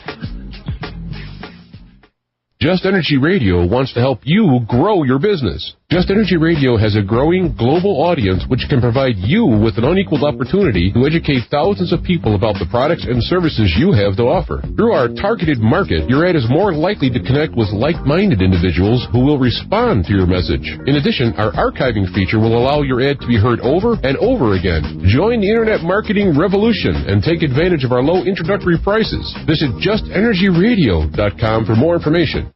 Just Energy Radio wants to help you grow your business. Just Energy Radio has a growing global audience which can provide you with an unequaled opportunity to educate thousands of people about the products and services you have to offer. Through our targeted market, your ad is more likely to connect with like-minded individuals who will respond to your message. In addition, our archiving feature will allow your ad to be heard over and over again. Join the Internet marketing revolution and take advantage of our low introductory prices. Visit justenergyradio.com for more information.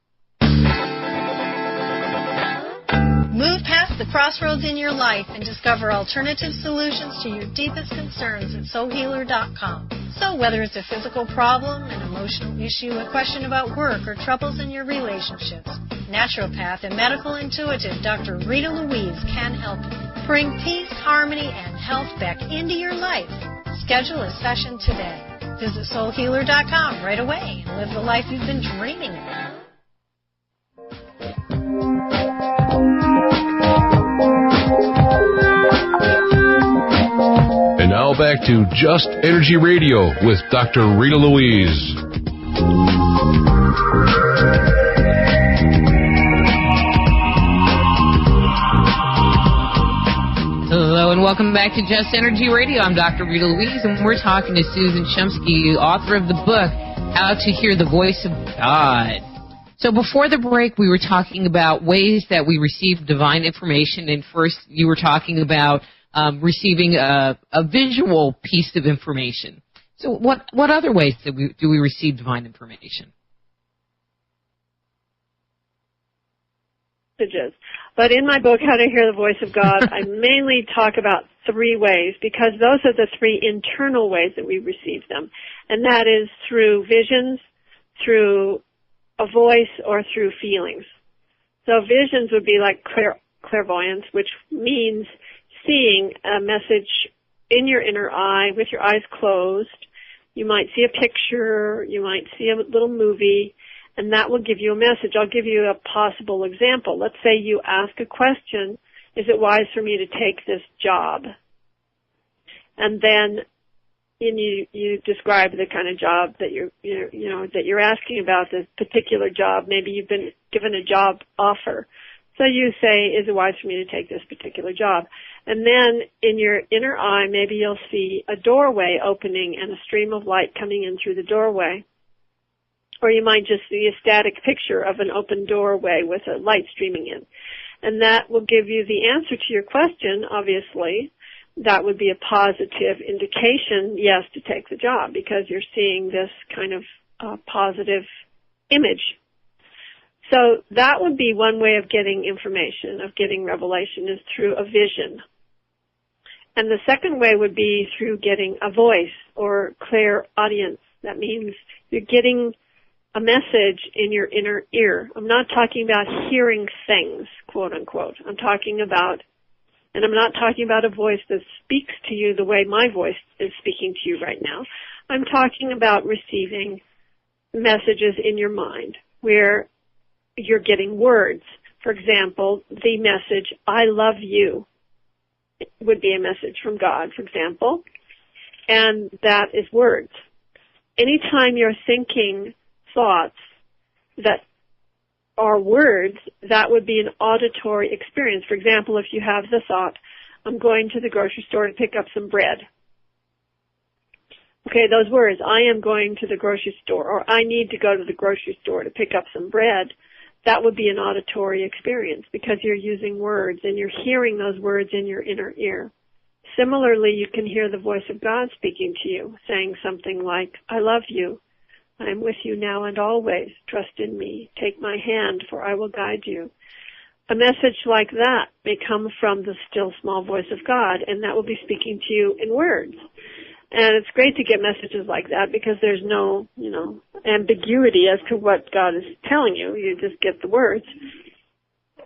Move past the crossroads in your life and discover alternative solutions to your deepest concerns at soulhealer.com. So whether it's a physical problem, an emotional issue, a question about work, or troubles in your relationships, naturopath and medical intuitive Dr. Rita Louise can help you. Bring peace, harmony, and health back into your life. Schedule a session today. Visit soulhealer.com right away and live the life you've been dreaming of. And now back to Just Energy Radio with Dr. Rita Louise. Hello and welcome back to Just Energy Radio. I'm Dr. Rita Louise and we're talking to Susan Shumsky, author of the book, How to Hear the Voice of God. So before the break, we were talking about ways that we receive divine information, and first you were talking about receiving a visual piece of information. So what other ways do we receive divine information? But in my book, How to Hear the Voice of God, I mainly talk about 3 ways, because those are the 3 internal ways that we receive them. And that is through visions, through a voice, or through feelings. So visions would be like clairvoyance, which means seeing a message in your inner eye with your eyes closed. You might see a picture, you might see a little movie, and that will give you a message. I'll give you a possible example. Let's say you ask a question, is it wise for me to take this job? And then you describe the kind of job that you're asking about, this particular job. Maybe you've been given a job offer. So you say, is it wise for me to take this particular job? And then in your inner eye, maybe you'll see a doorway opening and a stream of light coming in through the doorway. Or you might just see a static picture of an open doorway with a light streaming in. And that will give you the answer to your question, obviously. That would be a positive indication, yes, to take the job, because you're seeing this kind of positive image. So that would be one way of getting information, of getting revelation, is through a vision. And the second way would be through getting a voice or clairaudience. That means you're getting a message in your inner ear. I'm not talking about hearing things, quote unquote. I'm not talking about a voice that speaks to you the way my voice is speaking to you right now. I'm talking about receiving messages in your mind where you're getting words. For example, the message, I love you, would be a message from God, for example, and that is words. Anytime you're thinking thoughts that are words, that would be an auditory experience. For example, if you have the thought, I'm going to the grocery store to pick up some bread. Okay, those words, I am going to the grocery store, or I need to go to the grocery store to pick up some bread, that would be an auditory experience because you're using words and you're hearing those words in your inner ear. Similarly, you can hear the voice of God speaking to you, saying something like, I love you. I am with you now and always. Trust in me. Take my hand, for I will guide you. A message like that may come from the still small voice of God, and that will be speaking to you in words. And it's great to get messages like that because there's no, ambiguity as to what God is telling you. You just get the words.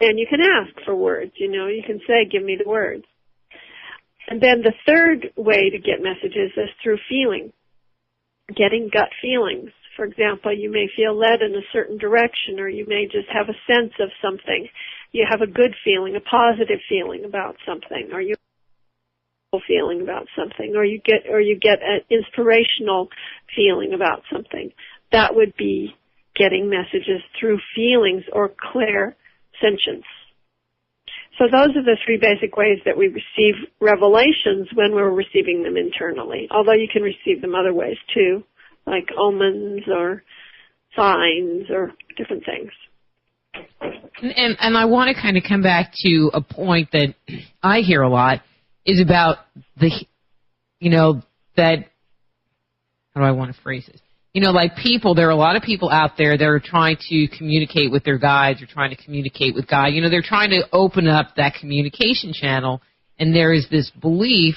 And you can ask for words, you can say, give me the words. And then the third way to get messages is through feeling, getting gut feelings. For example, you may feel led in a certain direction, or you may just have a sense of something. You have a good feeling, a positive feeling about something, or you feeling about something, or you get an inspirational feeling about something. That would be getting messages through feelings or clairsentience. So those are the three basic ways that we receive revelations when we're receiving them internally, although you can receive them other ways too, like omens or signs or different things. And I want to kind of come back to a point that I hear a lot is about that, how do I want to phrase this? Like people, there are a lot of people out there that are trying to communicate with their guides or trying to communicate with God. They're trying to open up that communication channel, and there is this belief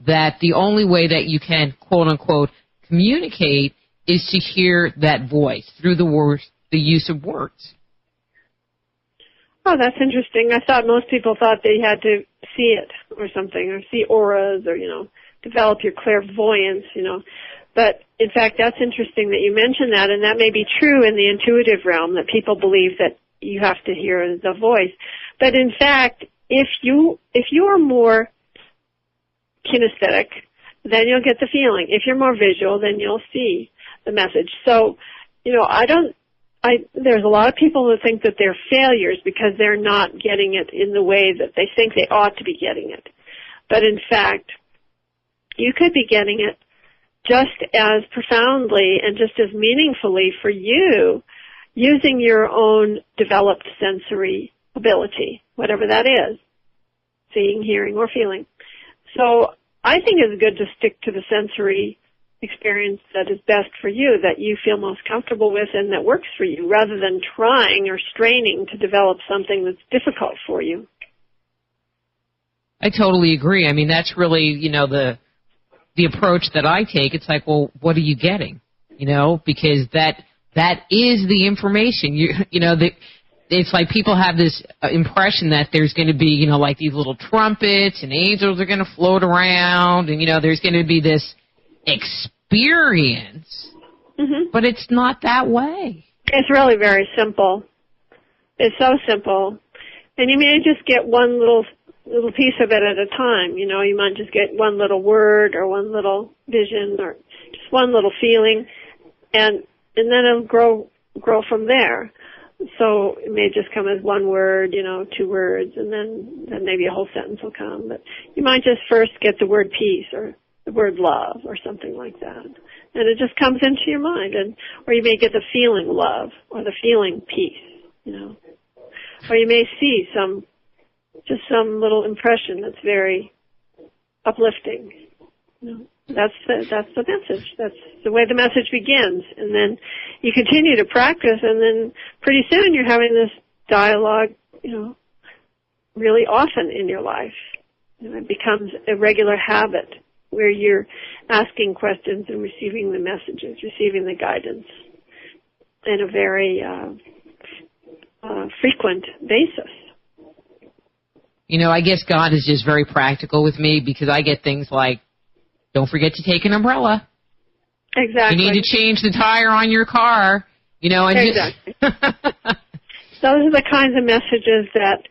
that the only way that you can, quote unquote, communicate is to hear that voice through the use of words. Oh, that's interesting. I thought most people thought they had to see it or something, or see auras, or, develop your clairvoyance, But, in fact, that's interesting that you mentioned that, and that may be true in the intuitive realm, that people believe that you have to hear the voice. But, in fact, if you are more kinesthetic, then you'll get the feeling. If you're more visual, then you'll see the message. So, there's a lot of people who think that they're failures because they're not getting it in the way that they think they ought to be getting it. But in fact, you could be getting it just as profoundly and just as meaningfully for you using your own developed sensory ability, whatever that is, seeing, hearing, or feeling. So I think it's good to stick to the sensory experience that is best for you, that you feel most comfortable with and that works for you, rather than trying or straining to develop something that's difficult for you. I totally agree. I mean, that's really, the approach that I take. It's like, well, what are you getting? Because that is the information. It's like people have this impression that there's going to be, like these little trumpets and angels are going to float around, and there's going to be this experience, but it's not that way. It's really very simple. It's so simple. And you may just get one little piece of it at a time. You might just get one little word or one little vision or just one little feeling, and then it'll grow from there. So it may just come as one word, 2 words, and then maybe a whole sentence will come. But you might just first get the word peace or the word love or something like that. And it just comes into your mind. Or you may get the feeling love or the feeling peace, Or you may see some little impression that's very uplifting. That's the message. That's the way the message begins. And then you continue to practice, and then pretty soon you're having this dialogue, really often in your life. It becomes a regular habit where you're asking questions and receiving the messages, receiving the guidance in a very frequent basis. I guess God is just very practical with me because I get things like, don't forget to take an umbrella. Exactly. You need to change the tire on your car, and exactly. Those are the kinds of messages that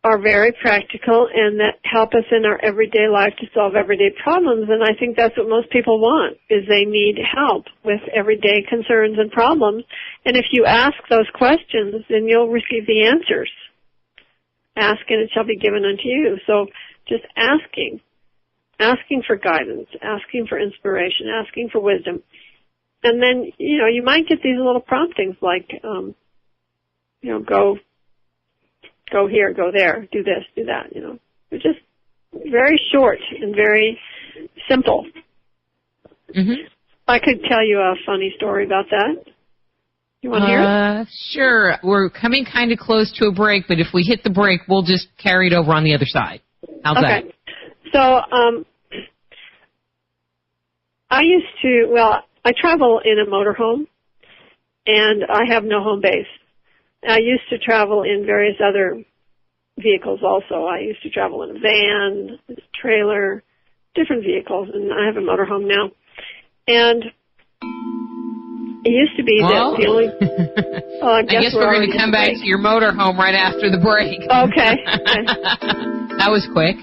are very practical and that help us in our everyday life to solve everyday problems. And I think that's what most people want, is they need help with everyday concerns and problems. And if you ask those questions, then you'll receive the answers. Ask and it shall be given unto you. So just asking for guidance, asking for inspiration, asking for wisdom. And then, you might get these little promptings like, go here, go there, do this, do that, They're just very short and very simple. Mm-hmm. I could tell you a funny story about that. You want to hear it? Sure. We're coming kind of close to a break, but if we hit the break, we'll just carry it over on the other side. How's that? So, I travel in a motorhome, and I have no home base. I used to travel in various other vehicles also. I used to travel in a van, a trailer, different vehicles, and I have a motorhome now. And it used to be that the only... I guess we're going to come back to your motorhome right after the break. Okay. That was quick.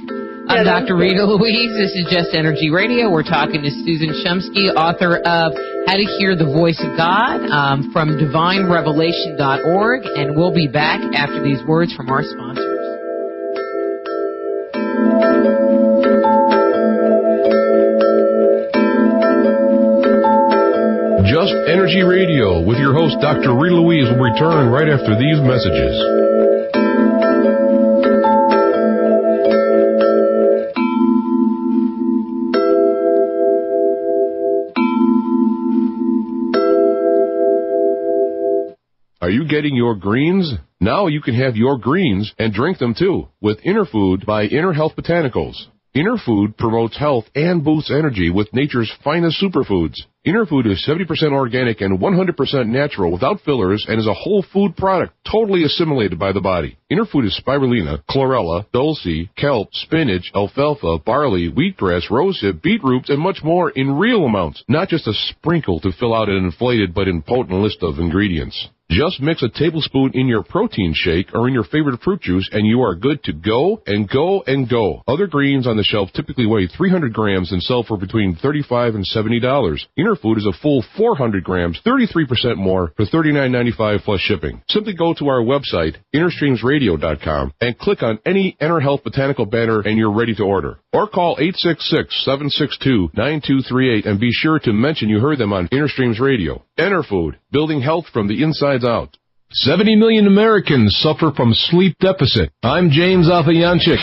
I'm Dr. Rita Louise. This is Just Energy Radio. We're talking to Susan Shumsky, author of How to Hear the Voice of God from DivineRevelation.org, and we'll be back after these words from our sponsors. Just Energy Radio with your host, Dr. Rita Louise, will return right after these messages. Are you getting your greens? Now you can have your greens and drink them too with Inner Food by Inner Health Botanicals. Inner Food promotes health and boosts energy with nature's finest superfoods. Inner Food is 70% organic and 100% natural without fillers and is a whole food product totally assimilated by the body. Inner Food is spirulina, chlorella, dulse, kelp, spinach, alfalfa, barley, wheatgrass, rosehip, beetroots, and much more in real amounts, not just a sprinkle to fill out an inflated but impotent list of ingredients. Just mix a tablespoon in your protein shake or in your favorite fruit juice, and you are good to go and go and go. Other greens on the shelf typically weigh 300 grams and sell for between $35 and $70. Inner Food is a full 400 grams, 33% more, for $39.95 plus shipping. Simply go to our website, InnerStreamsRadio.com, and click on any Inner Health Botanical banner, and you're ready to order. Or call 866-762-9238 and be sure to mention you heard them on Inner Streams Radio. Inner Food, building health from the inside out. 70 million Americans suffer from sleep deficit. I'm James Afayanchik,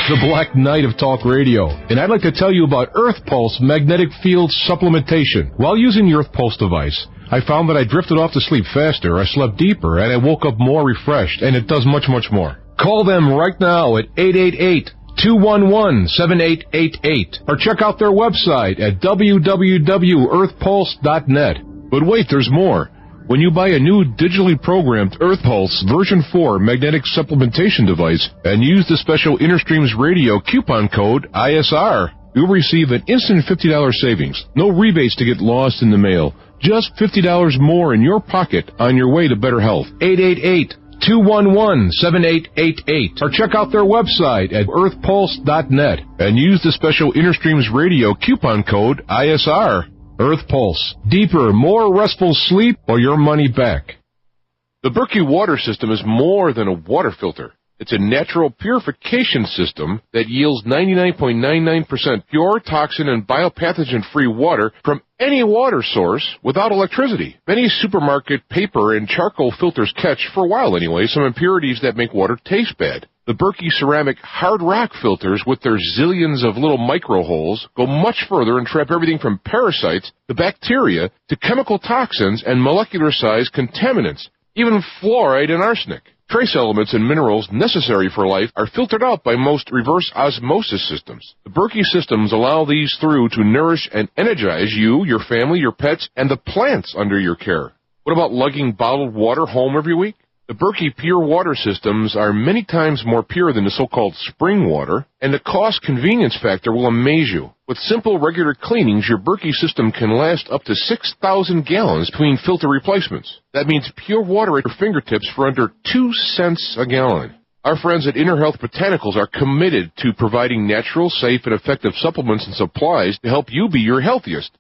the Black Knight of Talk Radio, and I'd like to tell you about Earth Pulse Magnetic Field Supplementation. While using the Earth Pulse device, I found that I drifted off to sleep faster, I slept deeper, and I woke up more refreshed, and it does much, much more. Call them right now at 888-211-7888, or check out their website at www.earthpulse.net. But wait, there's more. When you buy a new digitally programmed Earth Pulse version 4 magnetic supplementation device and use the special InnerStreams Radio coupon code ISR, you'll receive an instant $50 savings. No rebates to get lost in the mail. Just $50 more in your pocket on your way to better health. 888-211-7888, or check out their website at earthpulse.net and use the special InnerStreams Radio coupon code ISR. Earth Pulse. Deeper, more restful sleep or your money back. The Berkey water system is more than a water filter. It's a natural purification system that yields 99.99% pure, toxin, and biopathogen-free water from any water source without electricity. Many supermarket paper and charcoal filters catch, for a while anyway, some impurities that make water taste bad. The Berkey ceramic hard rock filters, with their zillions of little micro holes, go much further and trap everything from parasites to bacteria to chemical toxins and molecular-sized contaminants, even fluoride and arsenic. Trace elements and minerals necessary for life are filtered out by most reverse osmosis systems. The Berkey systems allow these through to nourish and energize you, your family, your pets, and the plants under your care. What about lugging bottled water home every week? The Berkey pure water systems are many times more pure than the so-called spring water, and the cost-convenience factor will amaze you. With simple, regular cleanings, your Berkey system can last up to 6,000 gallons between filter replacements. That means pure water at your fingertips for under 2 cents a gallon. Our friends at Inner Health Botanicals are committed to providing natural, safe, and effective supplements and supplies to help you be your healthiest.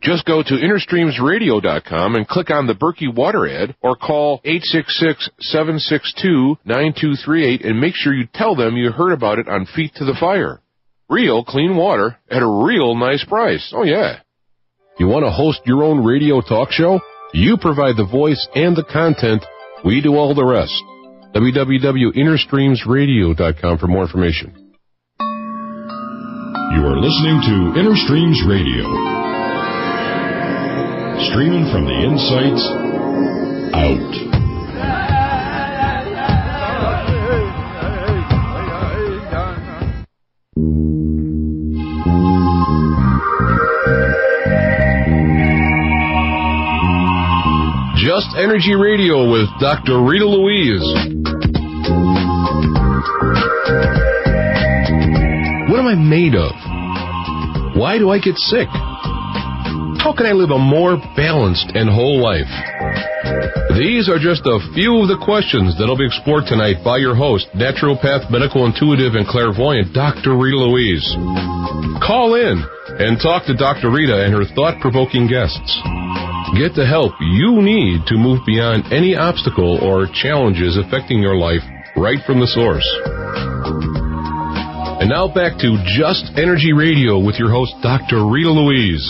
Just go to InnerStreamsRadio.com and click on the Berkey water ad, or call 866-762-9238 and make sure you tell them you heard about it on Feet to the Fire. Real clean water at a real nice price. Oh, yeah. You want to host your own radio talk show? You provide the voice and the content. We do all the rest. www.innerstreamsradio.com for more information. You are listening to Inner Streams Radio. Streaming from the insides out. Just Energy Radio with Dr. Rita Louise. What am I made of? Why do I get sick? How can I live a more balanced and whole life? These are just a few of the questions that will be explored tonight by your host, naturopath, medical intuitive, and clairvoyant, Dr. Rita Louise. Call in and talk to Dr. Rita and her thought-provoking guests. Get the help you need to move beyond any obstacle or challenges affecting your life right from the source. And now back to Just Energy Radio with your host, Dr. Rita Louise.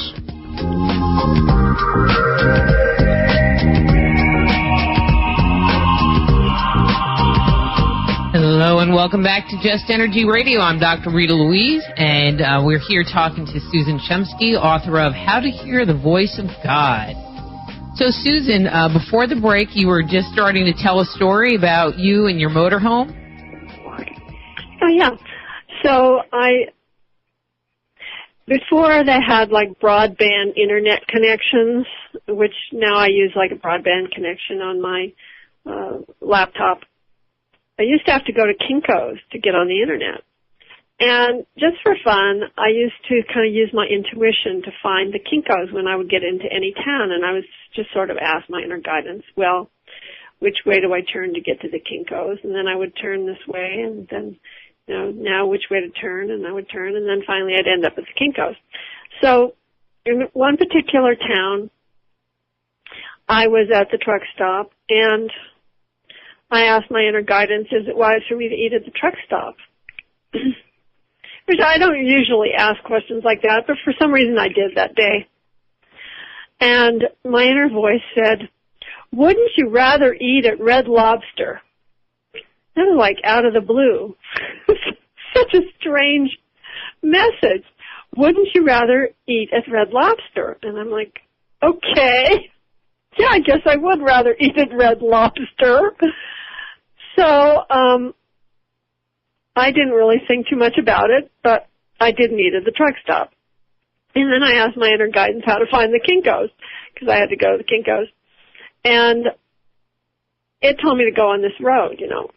Hello and welcome back to Just Energy Radio. I'm Dr. Rita Louise, and we're here talking to Susan Shumsky, author of How to Hear the Voice of God. So, Susan, before the break, you were just starting to tell a story about you and your motorhome? Oh, yeah. So, before they had, like, broadband internet connections, which now I use, like, a broadband connection on my laptop, I used to have to go to Kinko's to get on the internet. And just for fun, I used to kind of use my intuition to find the Kinko's when I would get into any town, and I was just sort of ask my inner guidance, well, which way do I turn to get to the Kinko's? And then I would turn this way, and then, you know, now which way to turn, and I would turn, and then finally I'd end up at the Kinko's. So in one particular town, I was at the truck stop, and I asked my inner guidance, is it wise for me to eat at the truck stop? Which I don't usually ask questions like that, but for some reason I did that day. And my inner voice said, wouldn't you rather eat at Red Lobster? That was like out of the blue. Such a strange message. Wouldn't you rather eat at Red Lobster? And I'm like, okay. Yeah, I guess I would rather eat at Red Lobster. So, I didn't really think too much about it, but I didn't eat at the truck stop. And then I asked my inner guidance how to find the Kinko's, because I had to go to the Kinko's. And it told me to go on this road, you know,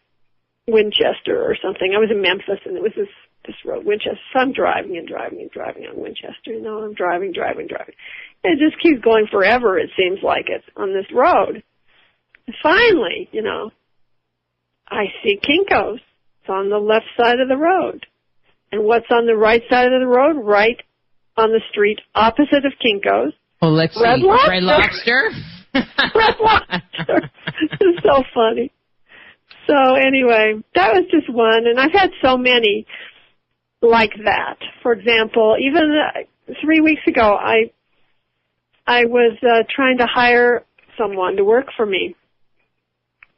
Winchester or something. I was in Memphis, and it was this road, Winchester. So I'm driving on Winchester, you know, I'm driving. And it just keeps going forever, it seems like it, on this road. And finally, you know, I see Kinko's. It's on the left side of the road. And what's on the right side of the road? Right on the street opposite of Kinko's. Well, let's see. Red Lobster. Red Lobster? Red Lobster. It's so funny. So anyway, that was just one. And I've had so many like that. For example, even 3 weeks ago, I was trying to hire someone to work for me.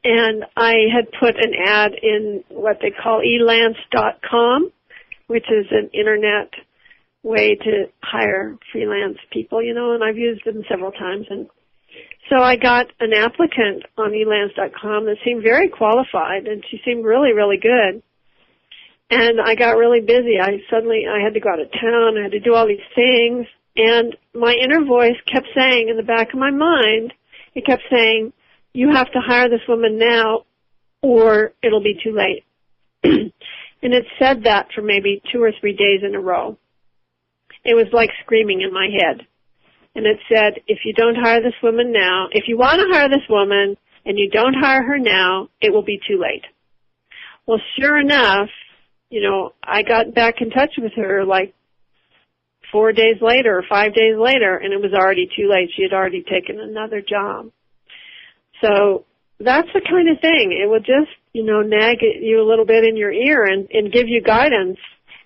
And I had put an ad in what they call elance.com, which is an internet way to hire freelance people, you know, and I've used them several times. And so I got an applicant on elance.com that seemed very qualified, and she seemed really, really good. And I got really busy. I had to go out of town. I had to do all these things. And my inner voice kept saying in the back of my mind, it kept saying, you have to hire this woman now or it'll be too late. And it said that for maybe 2 or 3 days in a row. It was like screaming in my head. And it said, if you don't hire this woman now, if you want to hire this woman and you don't hire her now, it will be too late. Well, sure enough, you know, I got back in touch with her like 4 days later or 5 days later, and it was already too late. She had already taken another job. So that's the kind of thing. It will just, you know, nag at you a little bit in your ear and give you guidance.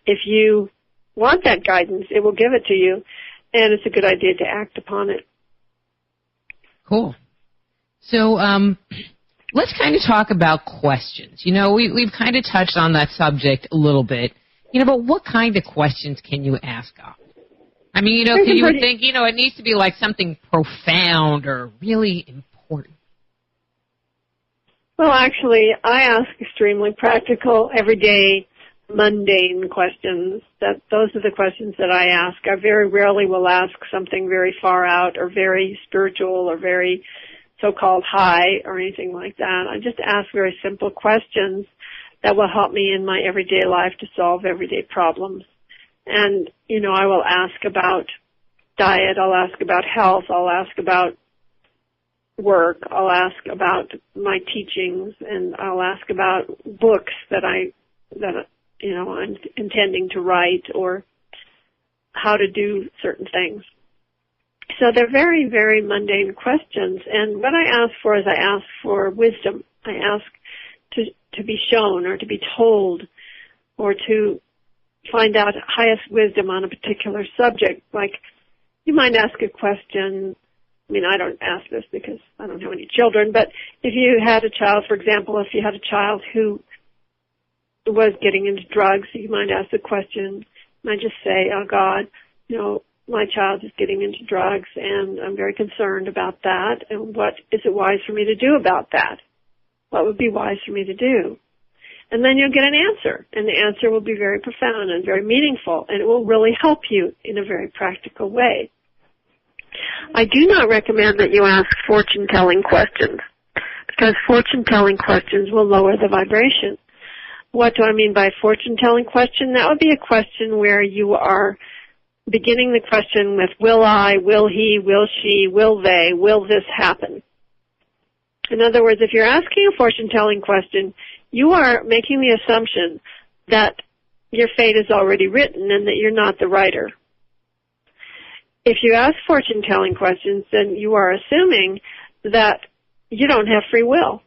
If you want that guidance, it will give it to you, and it's a good idea to act upon it. Cool. So let's kind of talk about questions. We've kind of touched on that subject a little bit. But what kind of questions can you ask God? I mean, you would think, it needs to be like something profound or really important. Well, actually, I ask extremely practical, everyday, mundane questions. Those are the questions that I ask. I very rarely will ask something very far out or very spiritual or very so-called high or anything like that. I just ask very simple questions that will help me in my everyday life to solve everyday problems. And, I will ask about diet, I'll ask about health, I'll ask about work, I'll ask about my teachings, and I'll ask about books that I'm intending to write, or how to do certain things. So they're very, very mundane questions. And what I ask for is I ask for wisdom. I ask to be shown or to be told or to find out highest wisdom on a particular subject. Like, you might ask a question. I mean, I don't ask this because I don't have any children, but if you had a child, for example, if you had a child who was getting into drugs, you might ask the question, you might just say, oh God, my child is getting into drugs and I'm very concerned about that, and what is it wise for me to do about that? What would be wise for me to do? And then you'll get an answer, and the answer will be very profound and very meaningful, and it will really help you in a very practical way. I do not recommend that you ask fortune-telling questions, because fortune-telling questions will lower the vibration. What do I mean by fortune-telling question? That would be a question where you are beginning the question with will I, will he, will she, will they, will this happen? In other words, if you're asking a fortune-telling question, you are making the assumption that your fate is already written and that you're not the writer. If you ask fortune-telling questions, then you are assuming that you don't have free will.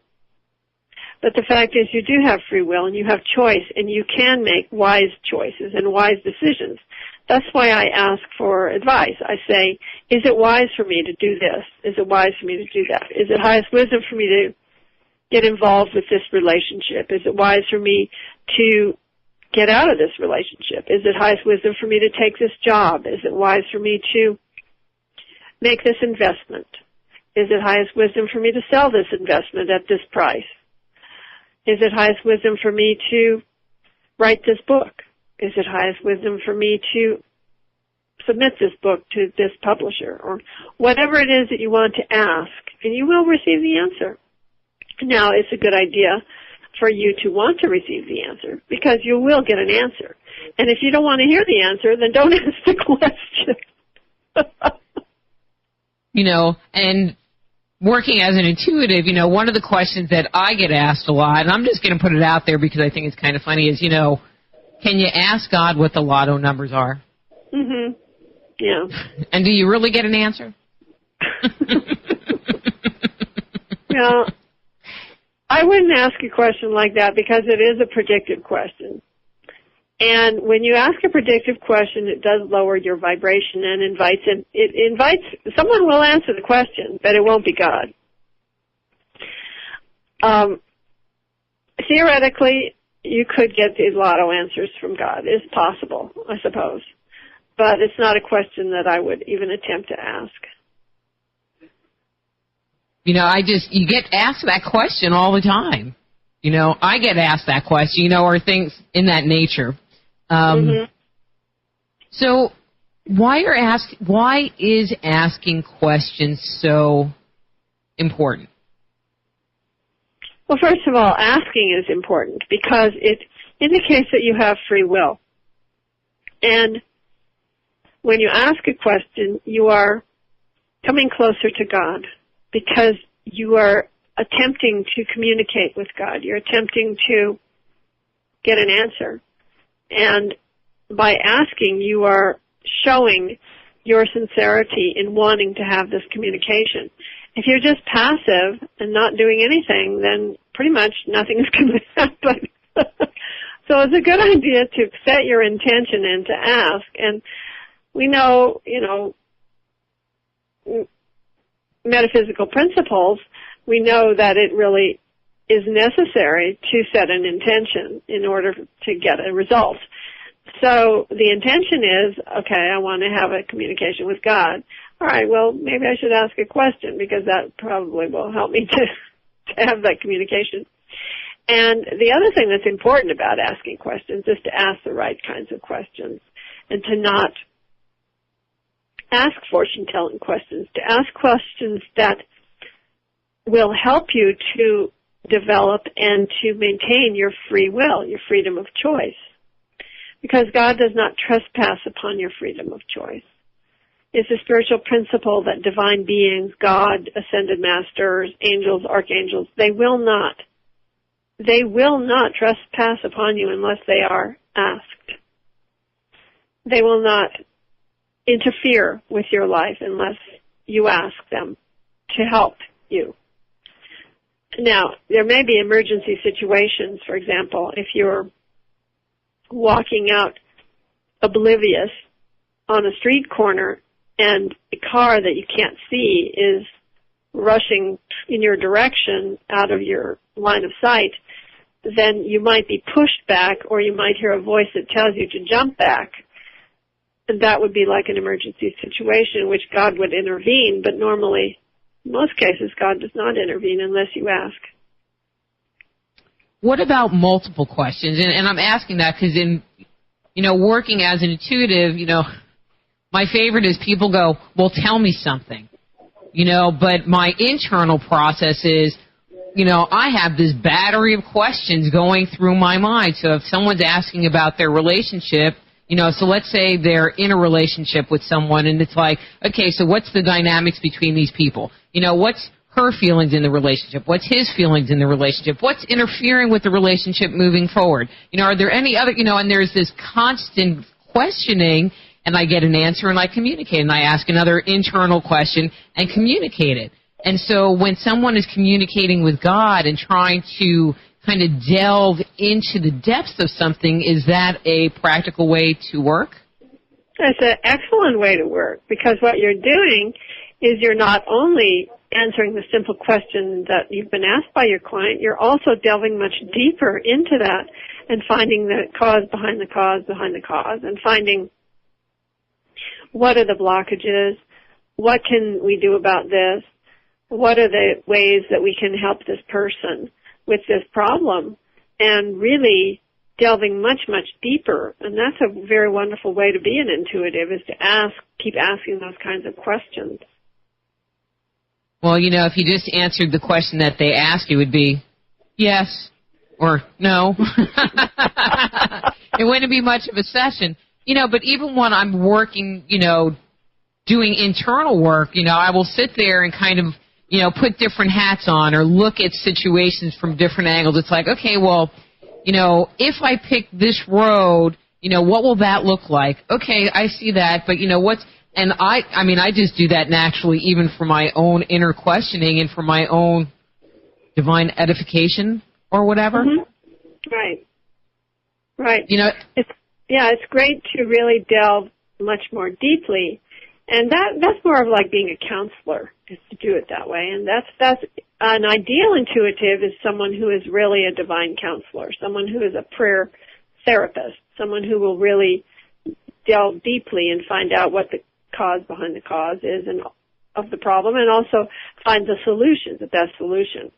But the fact is you do have free will and you have choice, and you can make wise choices and wise decisions. That's why I ask for advice. I say, is it wise for me to do this? Is it wise for me to do that? Is it highest wisdom for me to get involved with this relationship? Is it wise for me to get out of this relationship? Is it highest wisdom for me to take this job? Is it wise for me to make this investment? Is it highest wisdom for me to sell this investment at this price? Is it highest wisdom for me to write this book? Is it highest wisdom for me to submit this book to this publisher? Or whatever it is that you want to ask, and you will receive the answer. Now, it's a good idea for you to want to receive the answer, because you will get an answer. And if you don't want to hear the answer, then don't ask the question. And working as an intuitive, one of the questions that I get asked a lot, and I'm just going to put it out there because I think it's kind of funny, is, can you ask God what the lotto numbers are? Mm-hmm. Yeah. And do you really get an answer? Yeah. I wouldn't ask a question like that because it is a predictive question. And when you ask a predictive question, it does lower your vibration and someone will answer the question, but it won't be God. Theoretically, you could get these lotto answers from God. It's possible, I suppose. But it's not a question that I would even attempt to ask. You get asked that question all the time. I get asked that question, or things in that nature. So why is asking questions so important? Well, first of all, asking is important because it indicates that you have free will. And when you ask a question, you are coming closer to God because you are attempting to communicate with God. You're attempting to get an answer. And by asking, you are showing your sincerity in wanting to have this communication. If you're just passive and not doing anything, then pretty much nothing is going to happen. So it's a good idea to set your intention and to ask. And we know, metaphysical principles, we know that it really is necessary to set an intention in order to get a result. So the intention is, okay, I want to have a communication with God. All right, well, maybe I should ask a question because that probably will help me to have that communication. And the other thing that's important about asking questions is to ask the right kinds of questions and to not ask fortune-telling questions, to ask questions that will help you to develop and to maintain your free will, your freedom of choice. Because God does not trespass upon your freedom of choice. It's a spiritual principle that divine beings, God, ascended masters, angels, archangels, they will not trespass upon you unless they are asked. They will not interfere with your life unless you ask them to help you. Now, there may be emergency situations. For example, if you're walking out oblivious on a street corner and a car that you can't see is rushing in your direction out of your line of sight, then you might be pushed back, or you might hear a voice that tells you to jump back. And that would be like an emergency situation in which God would intervene, but normally, in most cases, God does not intervene unless you ask. What about multiple questions? And I'm asking that because in, working as an intuitive, my favorite is people go, well, tell me something, but my internal process is, I have this battery of questions going through my mind. So if someone's asking about their relationship, so let's say they're in a relationship with someone and it's like, okay, so what's the dynamics between these people? What's her feelings in the relationship? What's his feelings in the relationship? What's interfering with the relationship moving forward? Are there any other, and there's this constant questioning, and I get an answer and I communicate, and I ask another internal question and communicate it. And so when someone is communicating with God and trying to kind of delve into the depths of something, is that a practical way to work? It's an excellent way to work, because what you're doing is you're not only answering the simple question that you've been asked by your client, you're also delving much deeper into that and finding the cause behind the cause behind the cause, and finding what are the blockages, what can we do about this, what are the ways that we can help this person with this problem, and really delving much, much deeper. And that's a very wonderful way to be an intuitive, is to keep asking those kinds of questions. Well, if you just answered the question that they asked, it would be yes or no. It wouldn't be much of a session. But even when I'm working, doing internal work, I will sit there and kind of, put different hats on or look at situations from different angles. It's like, okay, well, if I pick this road, what will that look like? Okay, I see that, but and I just do that naturally, even for my own inner questioning and for my own divine edification or whatever. Mm-hmm. Right. It's great to really delve much more deeply, and that's more of like being a counselor, is to do it that way. And that's an ideal intuitive is someone who is really a divine counselor, someone who is a prayer therapist, someone who will really delve deeply and find out what the cause behind the cause is and of the problem, and also find the solution, the best solution.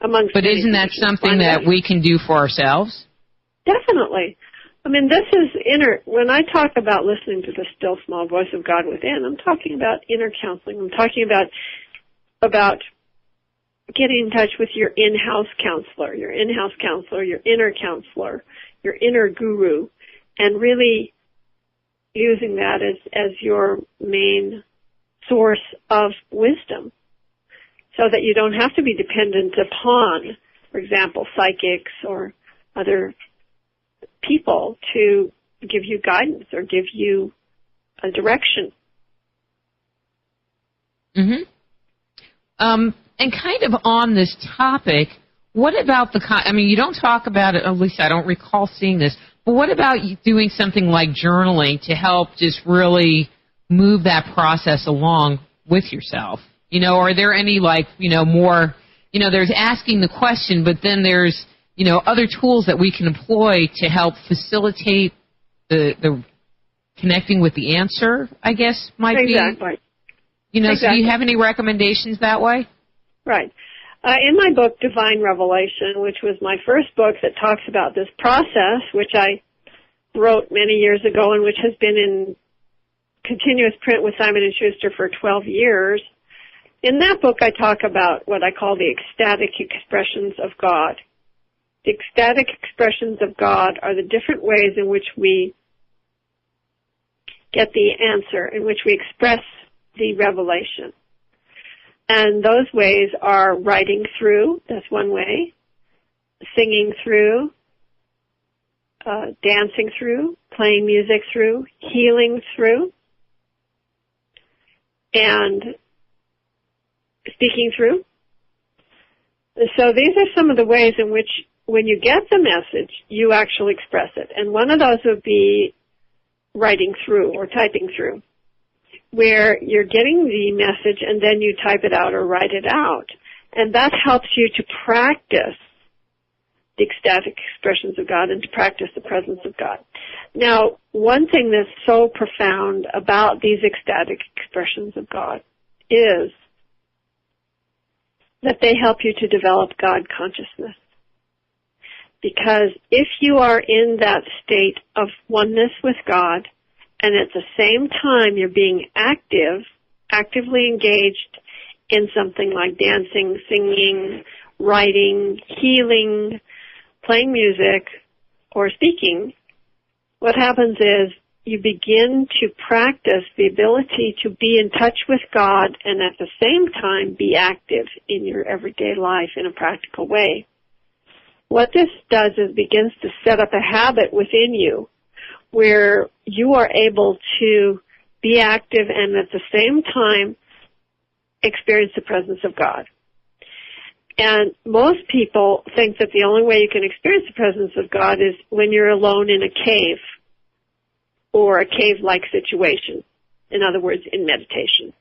But isn't that something that we can do for ourselves? Definitely. I mean, this is when I talk about listening to the still small voice of God within, I'm talking about inner counseling. I'm talking about getting in touch with your in-house counselor, your inner counselor, your inner guru, and really using that as your main source of wisdom, so that you don't have to be dependent upon, for example, psychics or other people to give you guidance or give you a direction. Mm-hmm. And kind of on this topic, what about you don't talk about it, at least I don't recall seeing this, but what about you doing something like journaling to help just really move that process along with yourself? Are there any more there's asking the question, but then there's, other tools that we can employ to help facilitate the connecting with the answer, I guess, might be. Exactly. So do you have any recommendations that way? Right. In my book, Divine Revelation, which was my first book that talks about this process, which I wrote many years ago and which has been in continuous print with Simon & Schuster for 12 years, in that book I talk about what I call the ecstatic expressions of God. The ecstatic expressions of God are the different ways in which we get the answer, in which we express the revelation. And those ways are writing through, that's one way, singing through, dancing through, playing music through, healing through, and speaking through. So these are some of the ways in which when you get the message, you actually express it. And one of those would be writing through or typing through, where you're getting the message and then you type it out or write it out. And that helps you to practice the ecstatic expressions of God and to practice the presence of God. Now, one thing that's so profound about these ecstatic expressions of God is that they help you to develop God consciousness. Because if you are in that state of oneness with God, and at the same time you're being actively engaged in something like dancing, singing, writing, healing, playing music, or speaking, what happens is you begin to practice the ability to be in touch with God and at the same time be active in your everyday life in a practical way. What this does is begins to set up a habit within you where you are able to be active and at the same time experience the presence of God. And most people think that the only way you can experience the presence of God is when you're alone in a cave or a cave-like situation. In other words, in meditation.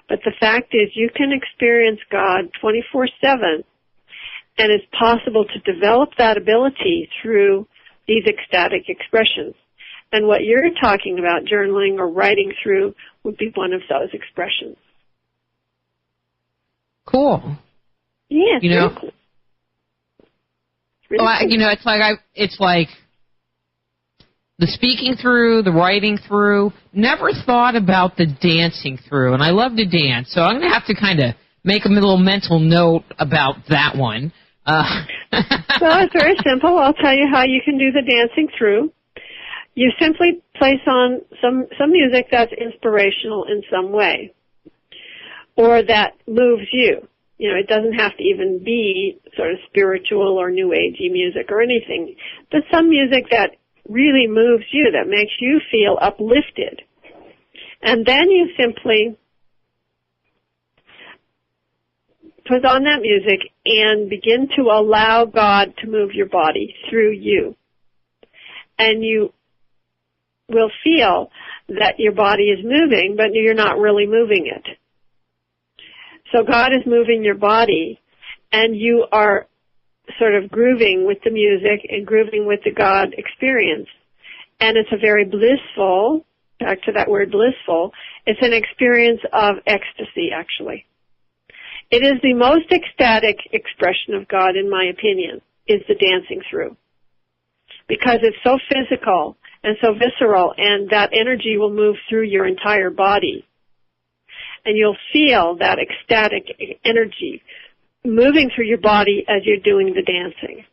But the fact is you can experience God 24/7, and it's possible to develop that ability through these ecstatic expressions. And what you're talking about, journaling or writing through, would be one of those expressions. Cool. Yeah, it's really cool. It's really cool. It's like the speaking through, the writing through. Never thought about the dancing through, and I love to dance, so I'm going to have to kind of make a little mental note about that one. Well, it's very simple. I'll tell you how you can do the dancing through. You simply place on some music that's inspirational in some way, or that moves you. It doesn't have to even be sort of spiritual or new agey music or anything, but some music that really moves you, that makes you feel uplifted. And then you simply put on that music and begin to allow God to move your body through you. And you will feel that your body is moving, but you're not really moving it. So God is moving your body, and you are sort of grooving with the music and grooving with the God experience. And it's a very blissful, back to that word blissful, it's an experience of ecstasy, actually. It is the most ecstatic expression of God, in my opinion, is the dancing through. Because it's so physical and so visceral, and that energy will move through your entire body. And you'll feel that ecstatic energy moving through your body as you're doing the dancing.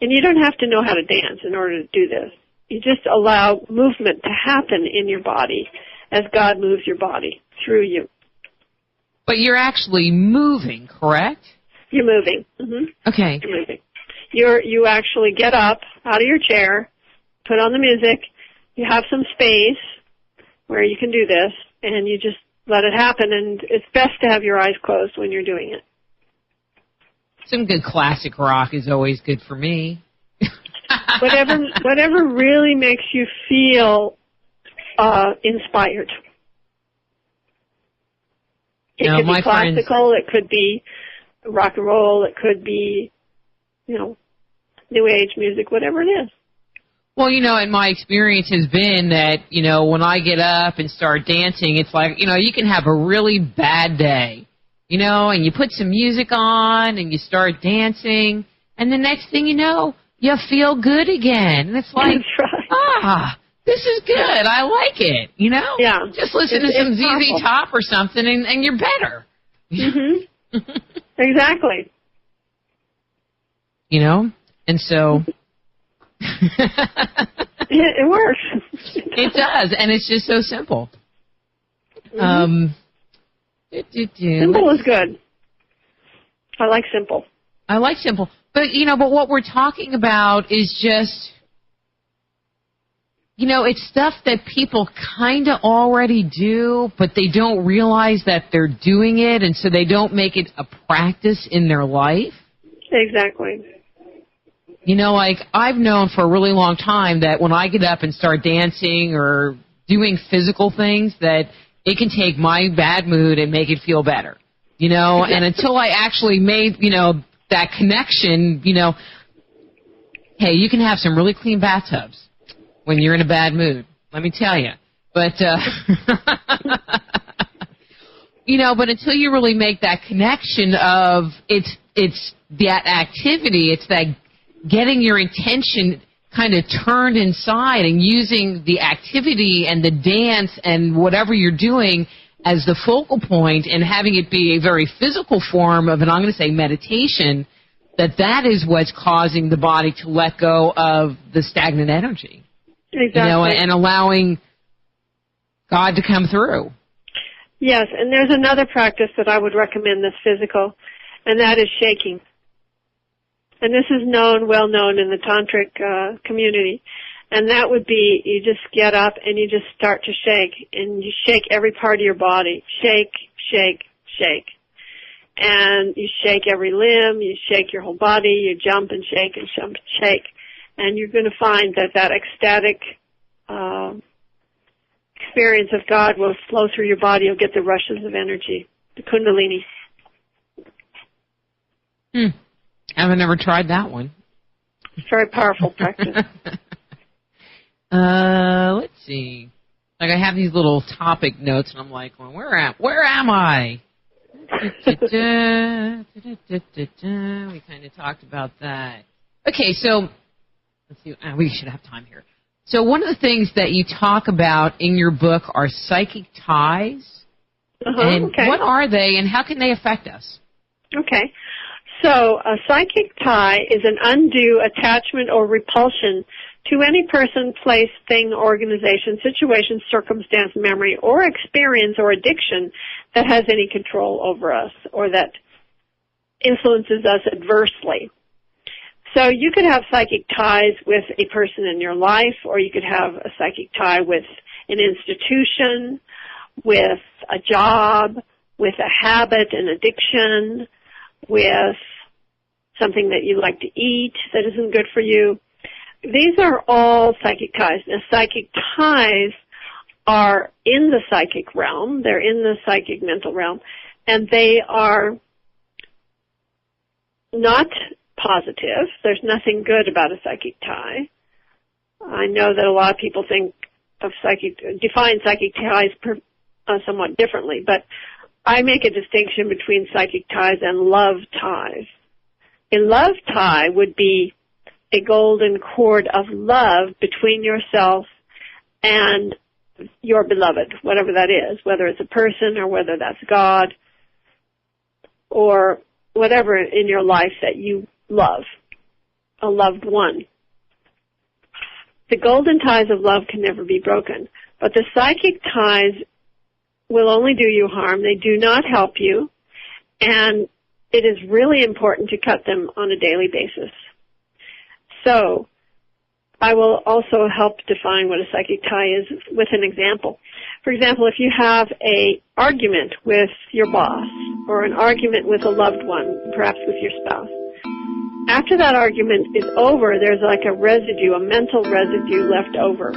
And you don't have to know how to dance in order to do this. You just allow movement to happen in your body as God moves your body through you. But you're actually moving, correct? You're moving. Mm-hmm. Okay. You're moving. You actually get up out of your chair, put on the music, you have some space where you can do this, and you just let it happen, and it's best to have your eyes closed when you're doing it. Some good classic rock is always good for me. Whatever really makes you feel inspired. It could be classical, it could be rock and roll. It could be, New Age music, whatever it is. Well, and my experience has been that, when I get up and start dancing, it's like, you can have a really bad day, and you put some music on and you start dancing, and the next thing you know, you feel good again. And it's like, that's right. This is good. I like it, Yeah. Just listen to some ZZ Top or something, and you're better. Mm-hmm. Exactly. And so... It works. It does, and it's just so simple. Mm-hmm. Simple is good. I like simple. But, but what we're talking about is just, it's stuff that people kind of already do, but they don't realize that they're doing it, and so they don't make it a practice in their life. Exactly. Like, I've known for a really long time that when I get up and start dancing or doing physical things, that it can take my bad mood and make it feel better, and until I actually made, that connection, hey, you can have some really clean bathtubs when you're in a bad mood, let me tell you. But, but until you really make that connection of it's that activity, it's that getting your intention kind of turned inside and using the activity and the dance and whatever you're doing as the focal point and having it be a very physical form of, and I'm going to say meditation, that is what's causing the body to let go of the stagnant energy. Exactly. And allowing God to come through. Yes, and there's another practice that I would recommend that's physical, and that is shaking. And this is well known in the tantric community. And that would be, you just get up and you just start to shake. And you shake every part of your body. Shake, shake, shake. And you shake every limb. You shake your whole body. You jump and shake and jump and shake. And you're going to find that ecstatic experience of God will flow through your body. You'll get the rushes of energy, the kundalini. I've never tried that one. It's very powerful practice. Let's see. Like, I have these little topic notes, and I'm like, well, where am I? We kind of talked about that. Okay, so let's see. We should have time here. So one of the things that you talk about in your book are psychic ties. And okay. What are they, and how can they affect us? Okay. So a psychic tie is an undue attachment or repulsion to any person, place, thing, organization, situation, circumstance, memory, or experience or addiction that has any control over us or that influences us adversely. So you could have psychic ties with a person in your life, or you could have a psychic tie with an institution, with a job, with a habit, an addiction, with something that you like to eat that isn't good for you. These are all psychic ties. Now, psychic ties are in the psychic realm. They're in the psychic mental realm, and they are not positive. There's nothing good about a psychic tie. I know that a lot of people define psychic ties somewhat differently, but I make a distinction between psychic ties and love ties. A love tie would be a golden cord of love between yourself and your beloved, whatever that is, whether it's a person or whether that's God or whatever in your life that you love, a loved one. The golden ties of love can never be broken, but the psychic ties will only do you harm. They do not help you, and it is really important to cut them on a daily basis. So I will also help define what a psychic tie is with an example. For example, if you have an argument with your boss or an argument with a loved one, perhaps with your spouse, after that argument is over, there's like a residue, a mental residue left over.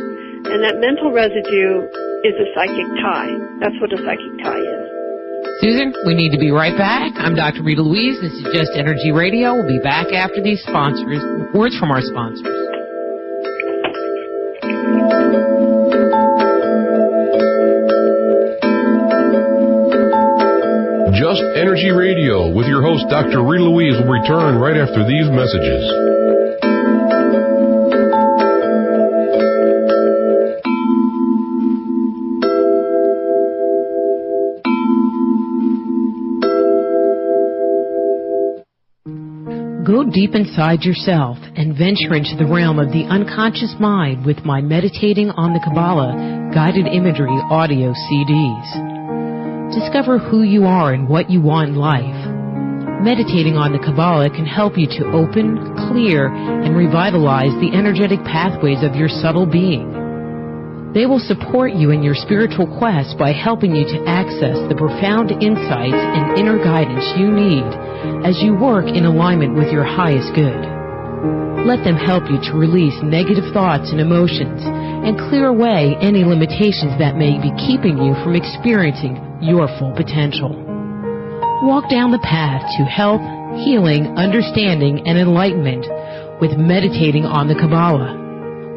And that mental residue is a psychic tie. That's what a psychic tie is. Susan, we need to be right back. I'm Dr. Rita Louise. This is Just Energy Radio. We'll be back after these words from our sponsors. Just Energy Radio with your host, Dr. Rita Louise, will return right after these messages. Go deep inside yourself and venture into the realm of the unconscious mind with my Meditating on the Kabbalah guided imagery audio CDs. Discover who you are and what you want in life. Meditating on the Kabbalah can help you to open, clear, and revitalize the energetic pathways of your subtle being. They will support you in your spiritual quest by helping you to access the profound insights and inner guidance you need as you work in alignment with your highest good. Let them help you to release negative thoughts and emotions and clear away any limitations that may be keeping you from experiencing your full potential. Walk down the path to health, healing, understanding, and enlightenment with Meditating on the Kabbalah.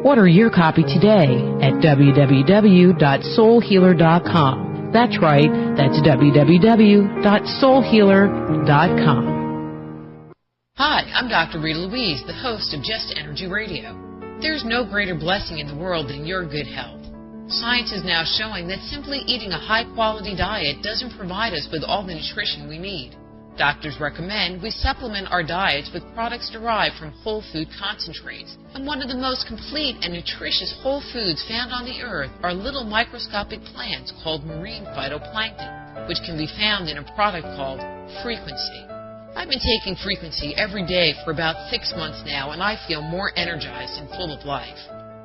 Order your copy today at www.soulhealer.com. That's right, that's www.soulhealer.com. Hi, I'm Dr. Rita Louise, the host of Just Energy Radio. There's no greater blessing in the world than your good health. Science is now showing that simply eating a high-quality diet doesn't provide us with all the nutrition we need. Doctors recommend we supplement our diets with products derived from whole food concentrates. And one of the most complete and nutritious whole foods found on the earth are little microscopic plants called marine phytoplankton, which can be found in a product called Frequency. I've been taking Frequency every day for about 6 months now, and I feel more energized and full of life.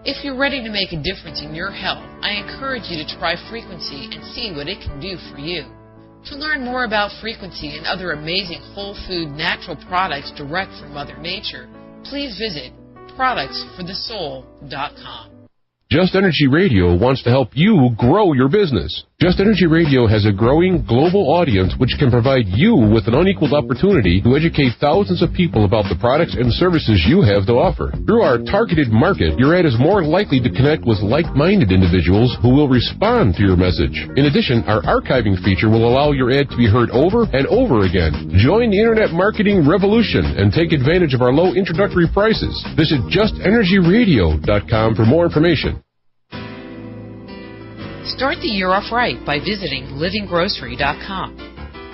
If you're ready to make a difference in your health, I encourage you to try Frequency and see what it can do for you. To learn more about Frequency and other amazing whole food natural products direct from Mother Nature, please visit productsforthesoul.com. Just Energy Radio wants to help you grow your business. Just Energy Radio has a growing global audience which can provide you with an unequaled opportunity to educate thousands of people about the products and services you have to offer. Through our targeted market, your ad is more likely to connect with like-minded individuals who will respond to your message. In addition, our archiving feature will allow your ad to be heard over and over again. Join the Internet marketing revolution and take advantage of our low introductory prices. Visit justenergyradio.com for more information. Start the year off right by visiting livinggrocery.com.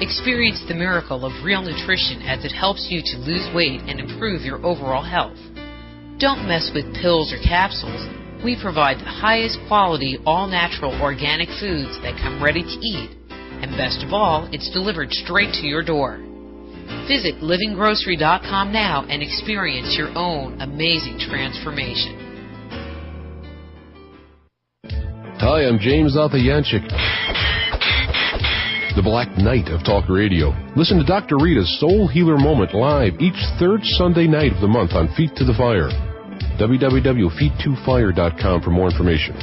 Experience the miracle of real nutrition as it helps you to lose weight and improve your overall health. Don't mess with pills or capsules. We provide the highest quality, all-natural, organic foods that come ready to eat. And best of all, it's delivered straight to your door. Visit livinggrocery.com now and experience your own amazing transformation. Hi, I'm James Altayanchik, the Black Knight of Talk Radio. Listen to Dr. Rita's Soul Healer Moment live each third Sunday night of the month on Feet to the Fire. www.feet2fire.com for more information.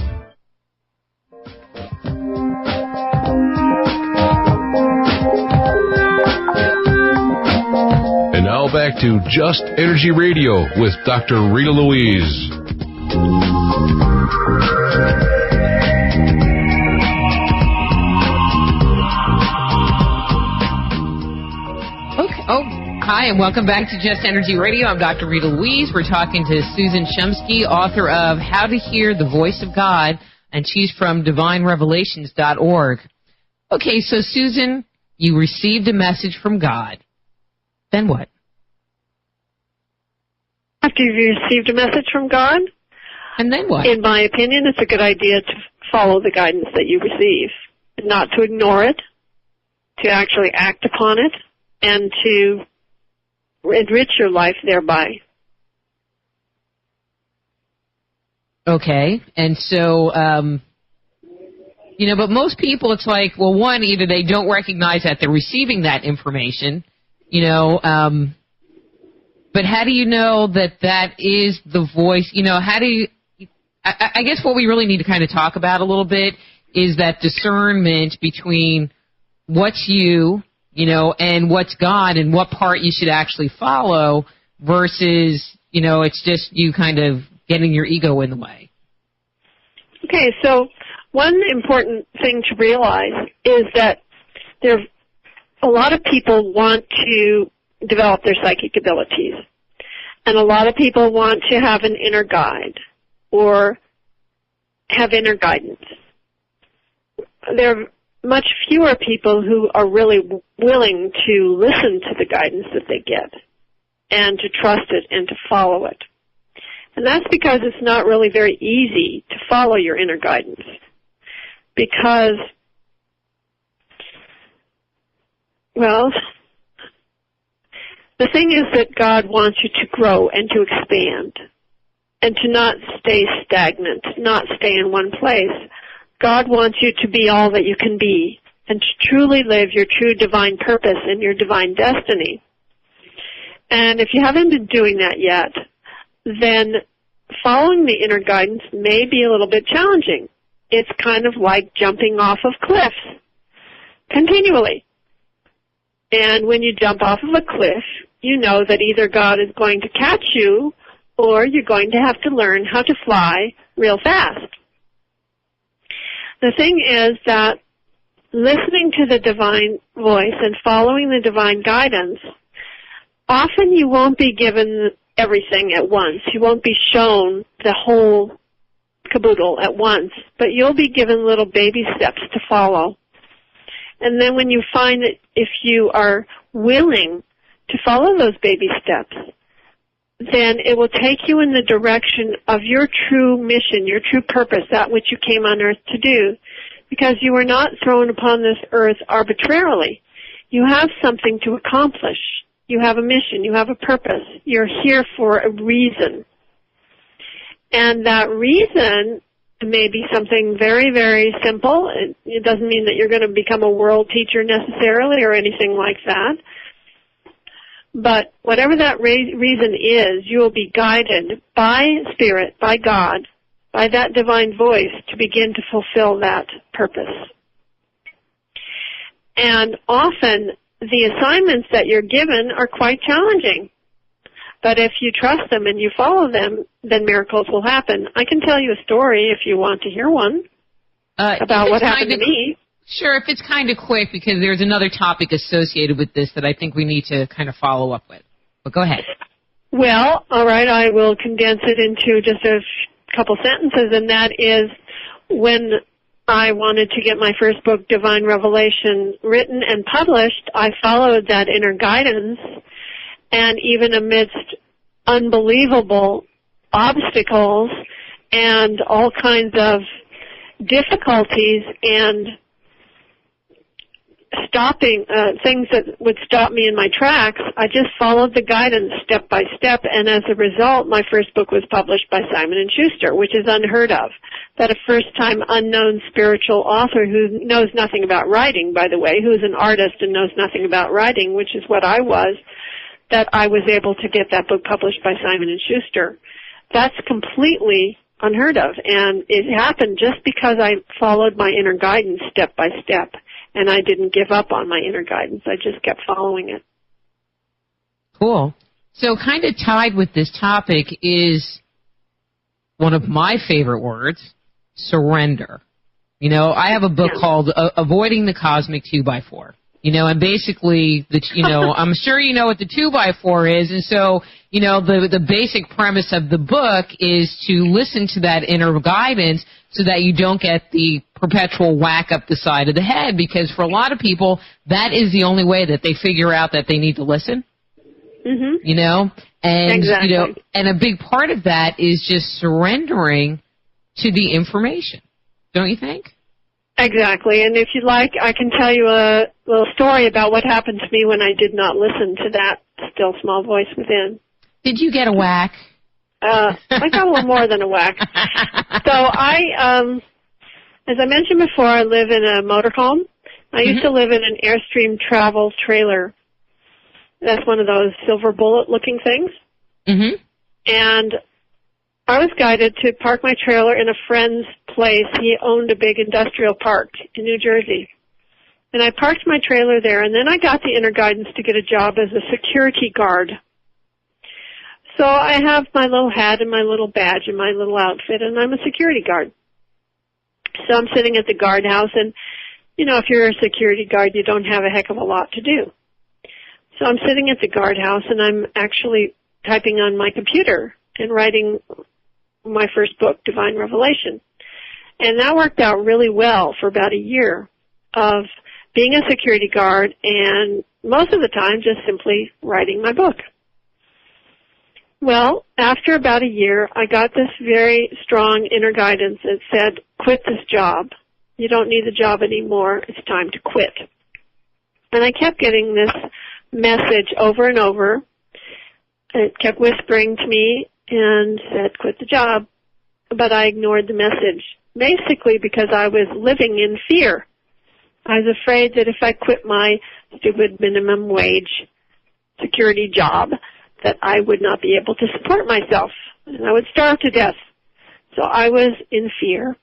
And now back to Just Energy Radio with Dr. Rita Louise. Hi, and welcome back to Just Energy Radio. I'm Dr. Rita Louise. We're talking to Susan Shumsky, author of How to Hear the Voice of God, and she's from divinerevelations.org. Okay, so Susan, you received a message from God. Then what? After you've received a message from God? And then what? In my opinion, it's a good idea to follow the guidance that you receive, not to ignore it, to actually act upon it, and to enrich your life thereby. Okay, and so, but most people, it's like, well, one, either they don't recognize that they're receiving that information, but how do you know that that is the voice? How do you, I guess what we really need to kind of talk about a little bit is that discernment between what's you, and what's God and what part you should actually follow versus, it's just you kind of getting your ego in the way. Okay, so one important thing to realize is that a lot of people want to develop their psychic abilities. And a lot of people want to have an inner guide or have inner guidance. There are much fewer people who are really willing to listen to the guidance that they get and to trust it and to follow it. And that's because it's not really very easy to follow your inner guidance. Because, well, the thing is that God wants you to grow and to expand and to not stay stagnant, not stay in one place. God wants you to be all that you can be and to truly live your true divine purpose and your divine destiny. And if you haven't been doing that yet, then following the inner guidance may be a little bit challenging. It's kind of like jumping off of cliffs continually. And when you jump off of a cliff, you know that either God is going to catch you or you're going to have to learn how to fly real fast. The thing is that listening to the divine voice and following the divine guidance, often you won't be given everything at once. You won't be shown the whole caboodle at once, but you'll be given little baby steps to follow. And then when you find that if you are willing to follow those baby steps, then it will take you in the direction of your true mission, your true purpose, that which you came on earth to do. Because you were not thrown upon this earth arbitrarily. You have something to accomplish. You have a mission. You have a purpose. You're here for a reason. And that reason may be something very, very simple. It doesn't mean that you're going to become a world teacher necessarily or anything like that. But whatever that reason is, you will be guided by Spirit, by God, by that divine voice to begin to fulfill that purpose. And often the assignments that you're given are quite challenging. But if you trust them and you follow them, then miracles will happen. I can tell you a story if you want to hear one about what happened to me. Sure, if it's kind of quick, because there's another topic associated with this that I think we need to kind of follow up with. But go ahead. Well, all right, I will condense it into just a couple sentences, and that is when I wanted to get my first book, Divine Revelation, written and published, I followed that inner guidance, and even amidst unbelievable obstacles and all kinds of difficulties and stopping things that would stop me in my tracks, I just followed the guidance step by step, and as a result, my first book was published by Simon & Schuster, which is unheard of. That a first-time unknown spiritual author who knows nothing about writing, by the way, who is an artist and knows nothing about writing, which is what I was, that I was able to get that book published by Simon & Schuster. That's completely unheard of, and it happened just because I followed my inner guidance step by step. And I didn't give up on my inner guidance. I just kept following it. Cool. So kind of tied with this topic is one of my favorite words, surrender. You know, I have a book called Avoiding the Cosmic 2x4. You know, and basically, I'm sure you know what the 2x4 is. And so, you know, the basic premise of the book is to listen to that inner guidance so that you don't get the perpetual whack up the side of the head. Because for a lot of people, that is the only way that they figure out that they need to listen. Mm-hmm. You know? And, exactly. You know, and a big part of that is just surrendering to the information. Don't you think? Exactly, and if you'd like, I can tell you a little story about what happened to me when I did not listen to that still small voice within. Did you get a whack? I got a little more than a whack. So as I mentioned before, I live in a motorhome. I used to live in an Airstream travel trailer. That's one of those silver bullet-looking things. Mm-hmm. And I was guided to park my trailer in a friend's place. He owned a big industrial park in New Jersey. And I parked my trailer there, and then I got the inner guidance to get a job as a security guard. So I have my little hat and my little badge and my little outfit, and I'm a security guard. So I'm sitting at the guardhouse, and, you know, if you're a security guard, you don't have a heck of a lot to do. So I'm sitting at the guardhouse, and I'm actually typing on my computer and writing my first book, Divine Revelation. And that worked out really well for about a year of being a security guard and most of the time just simply writing my book. Well, after about a year, I got this very strong inner guidance that said, quit this job. You don't need the job anymore. It's time to quit. And I kept getting this message over and over. It kept whispering to me and said, quit the job. But I ignored the message, basically because I was living in fear. I was afraid that if I quit my stupid minimum wage security job, that I would not be able to support myself, and I would starve to death. So I was in fear.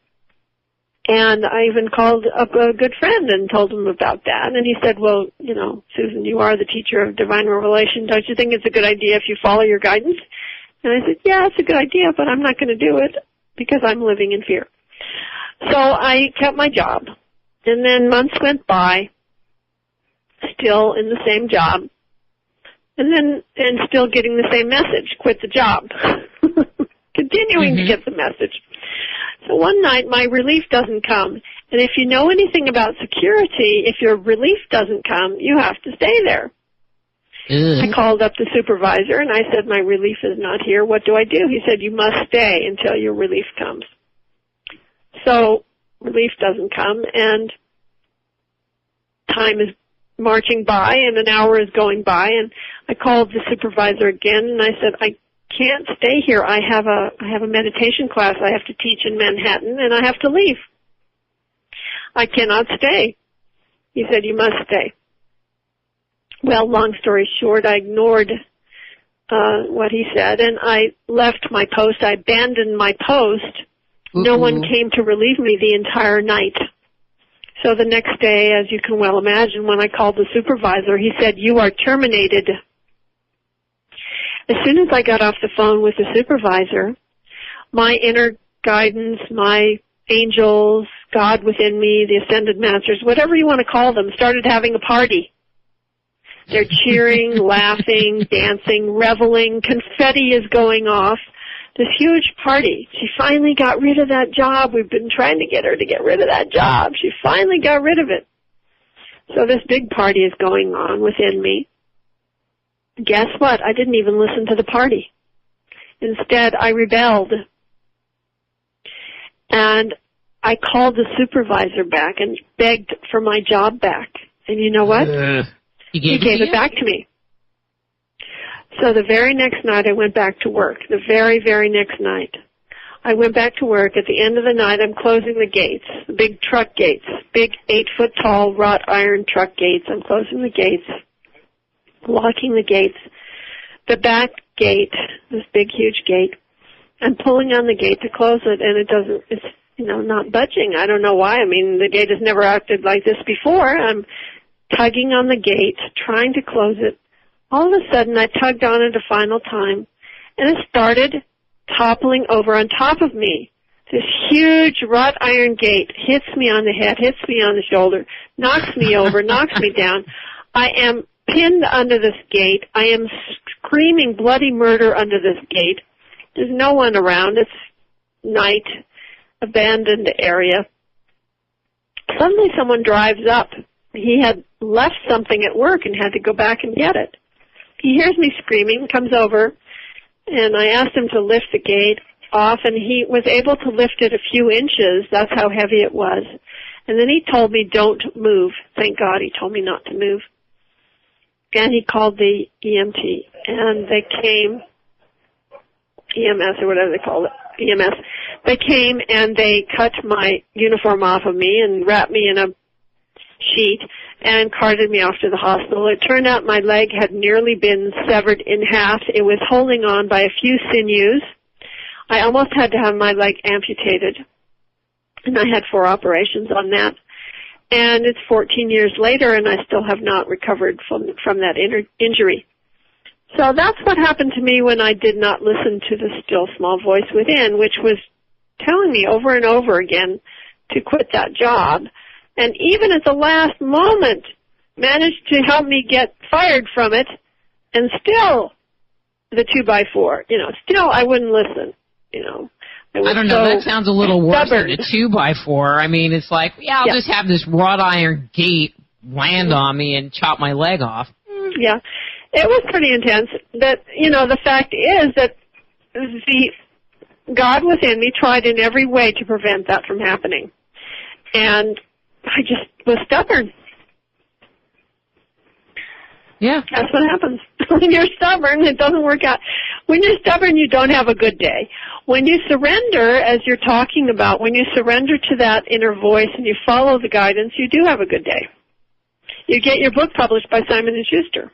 And I even called up a good friend and told him about that. And he said, well, you know, Susan, you are the teacher of Divine Revelation. Don't you think it's a good idea if you follow your guidance? And I said, yeah, it's a good idea, but I'm not going to do it because I'm living in fear. So I kept my job. And then months went by, still in the same job, and still getting the same message, quit the job, continuing to get the message. So one night, my relief doesn't come. And if you know anything about security, if your relief doesn't come, you have to stay there. I called up the supervisor, and I said, my relief is not here. What do I do? He said, you must stay until your relief comes. So relief doesn't come, and time is marching by, and an hour is going by, and I called the supervisor again, and I said, I can't stay here. I have a meditation class I have to teach in Manhattan, and I have to leave. I cannot stay. He said, you must stay. Well, long story short, I ignored what he said, and I left my post. I abandoned my post. No one came to relieve me the entire night. So the next day, as you can well imagine, when I called the supervisor, he said, you are terminated. As soon as I got off the phone with the supervisor, my inner guidance, my angels, God within me, the ascended masters, whatever you want to call them, started having a party. They're cheering, laughing, dancing, reveling. Confetti is going off. This huge party. She finally got rid of that job. We've been trying to get her to get rid of that job. She finally got rid of it. So this big party is going on within me. Guess what? I didn't even listen to the party. Instead, I rebelled. And I called the supervisor back and begged for my job back. And you know what? He gave it back to me. So the very next night I went back to work. The very, very next night. I went back to work. At the end of the night, I'm closing the gates, the big truck gates, big 8-foot-tall wrought iron truck gates. I'm closing the gates, locking the gates. The back gate, this big, huge gate, I'm pulling on the gate to close it, and it's, not budging. I don't know why. I mean, the gate has never acted like this before. I'm tugging on the gate, trying to close it. All of a sudden, I tugged on it a final time, and it started toppling over on top of me. This huge wrought iron gate hits me on the head, hits me on the shoulder, knocks me over, knocks me down. I am pinned under this gate. I am screaming bloody murder under this gate. There's no one around. It's night, abandoned area. Suddenly someone drives up. He had left something at work and had to go back and get it. He hears me screaming, comes over, and I asked him to lift the gate off, and he was able to lift it a few inches. That's how heavy it was. And then he told me, don't move. Thank God he told me not to move. And he called the EMT, and they came, EMS or whatever they call it, EMS. They came and they cut my uniform off of me and wrapped me in a sheet and carted me off to the hospital. It turned out my leg had nearly been severed in half. It was holding on by a few sinews. I almost had to have my leg amputated, and I had 4 operations on that. And it's 14 years later, and I still have not recovered from that injury. So that's what happened to me when I did not listen to the still small voice within, which was telling me over and over again to quit that job. And even at the last moment, managed to help me get fired from it, and still the 2x4, still I wouldn't listen, I don't know, that sounds a little worse than a 2x4. I mean, it's like, I'll just have this wrought iron gate land on me and chop my leg off. Yeah, it was pretty intense. That, the fact is that the God within me tried in every way to prevent that from happening. And I just was stubborn. Yeah. That's what happens. When you're stubborn, it doesn't work out. When you're stubborn, you don't have a good day. When you surrender, as you're talking about, when you surrender to that inner voice and you follow the guidance, you do have a good day. You get your book published by Simon & Schuster.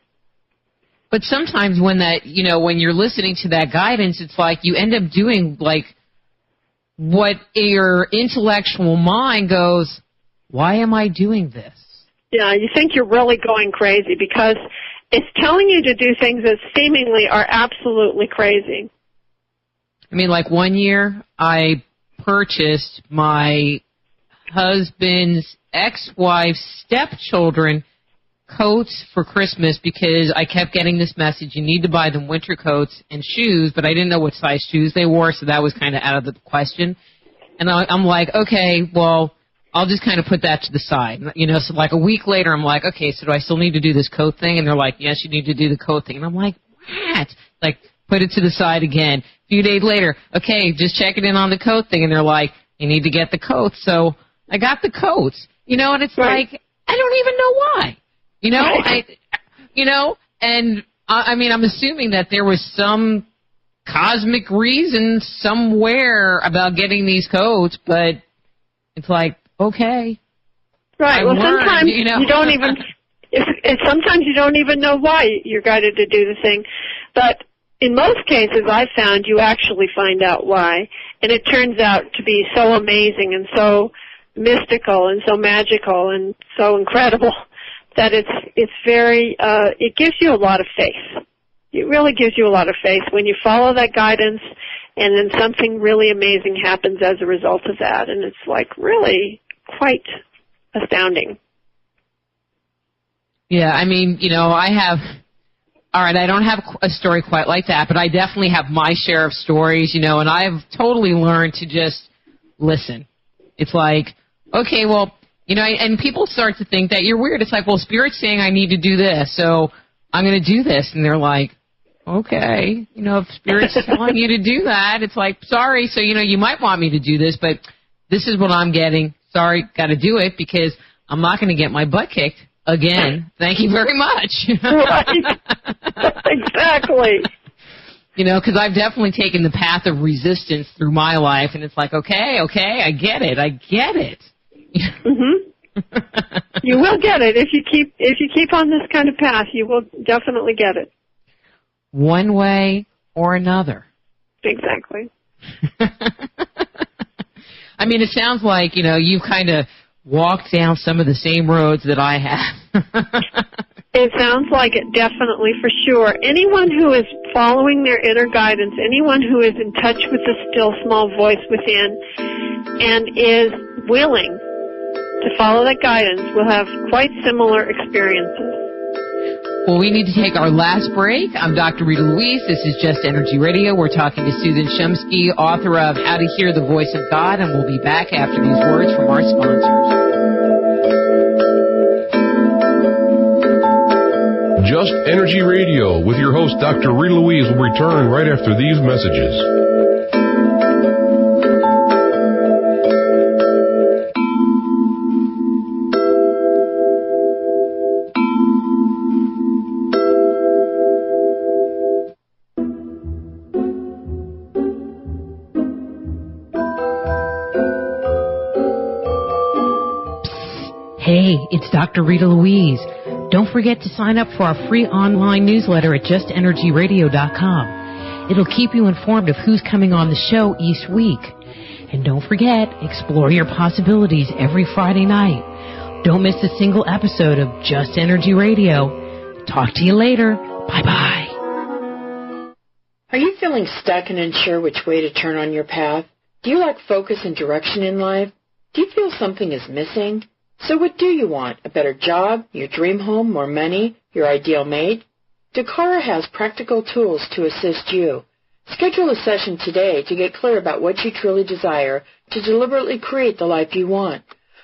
But sometimes when that, when you're listening to that guidance, it's like you end up doing like what your intellectual mind goes, why am I doing this? Yeah, you think you're really going crazy because it's telling you to do things that seemingly are absolutely crazy. I mean, like one year I purchased my husband's ex-wife's stepchildren coats for Christmas because I kept getting this message, you need to buy them winter coats and shoes, but I didn't know what size shoes they wore, so that was kind of out of the question. And I'm like, okay, well, I'll just kind of put that to the side. So like a week later, I'm like, okay, so do I still need to do this coat thing? And they're like, yes, you need to do the coat thing. And I'm like, what? Like, put it to the side again. A few days later, okay, just checking in on the coat thing. And they're like, you need to get the coats. So I got the coats, and it's right. Like, I don't even know why. And I mean, I'm assuming that there was some cosmic reason somewhere about getting these coats, but it's like, okay. Right. Well, sometimes you don't even, sometimes you don't even know why you're guided to do the thing. But in most cases, I've found you actually find out why. And it turns out to be so amazing and so mystical and so magical and so incredible that it's very, it gives you a lot of faith. It really gives you a lot of faith when you follow that guidance and then something really amazing happens as a result of that. And it's like really quite astounding. Yeah, I mean, I don't have a story quite like that, but I definitely have my share of stories, and I've totally learned to just listen. It's like, okay, well, and people start to think that you're weird. It's like, well, Spirit's saying I need to do this, so I'm going to do this. And they're like, okay, if Spirit's telling you to do that, it's like, sorry, so, you might want me to do this, but this is what I'm getting. Sorry, got to do it because I'm not going to get my butt kicked again. Thank you very much. Right. Exactly. Because I've definitely taken the path of resistance through my life, and it's like, okay, I get it. Mm-hmm. You will get it if you keep on this kind of path. You will definitely get it. One way or another. Exactly. I mean, it sounds like you've kind of walked down some of the same roads that I have. It sounds like it, definitely, for sure. Anyone who is following their inner guidance, anyone who is in touch with the still small voice within and is willing to follow that guidance will have quite similar experiences. Well, we need to take our last break. I'm Dr. Rita Louise. This is Just Energy Radio. We're talking to Susan Shumsky, author of How to Hear the Voice of God, and we'll be back after these words from our sponsors. Just Energy Radio with your host, Dr. Rita Louise, will return right after these messages. Hey, it's Dr. Rita Louise. Don't forget to sign up for our free online newsletter at justenergyradio.com. It'll keep you informed of who's coming on the show each week. And don't forget, explore your possibilities every Friday night. Don't miss a single episode of Just Energy Radio. Talk to you later. Bye-bye. Are you feeling stuck and unsure which way to turn on your path? Do you lack focus and direction in life? Do you feel something is missing? So what do you want? A better job, your dream home, more money, your ideal mate? Dakara has practical tools to assist you. Schedule a session today to get clear about what you truly desire to deliberately create the life you want.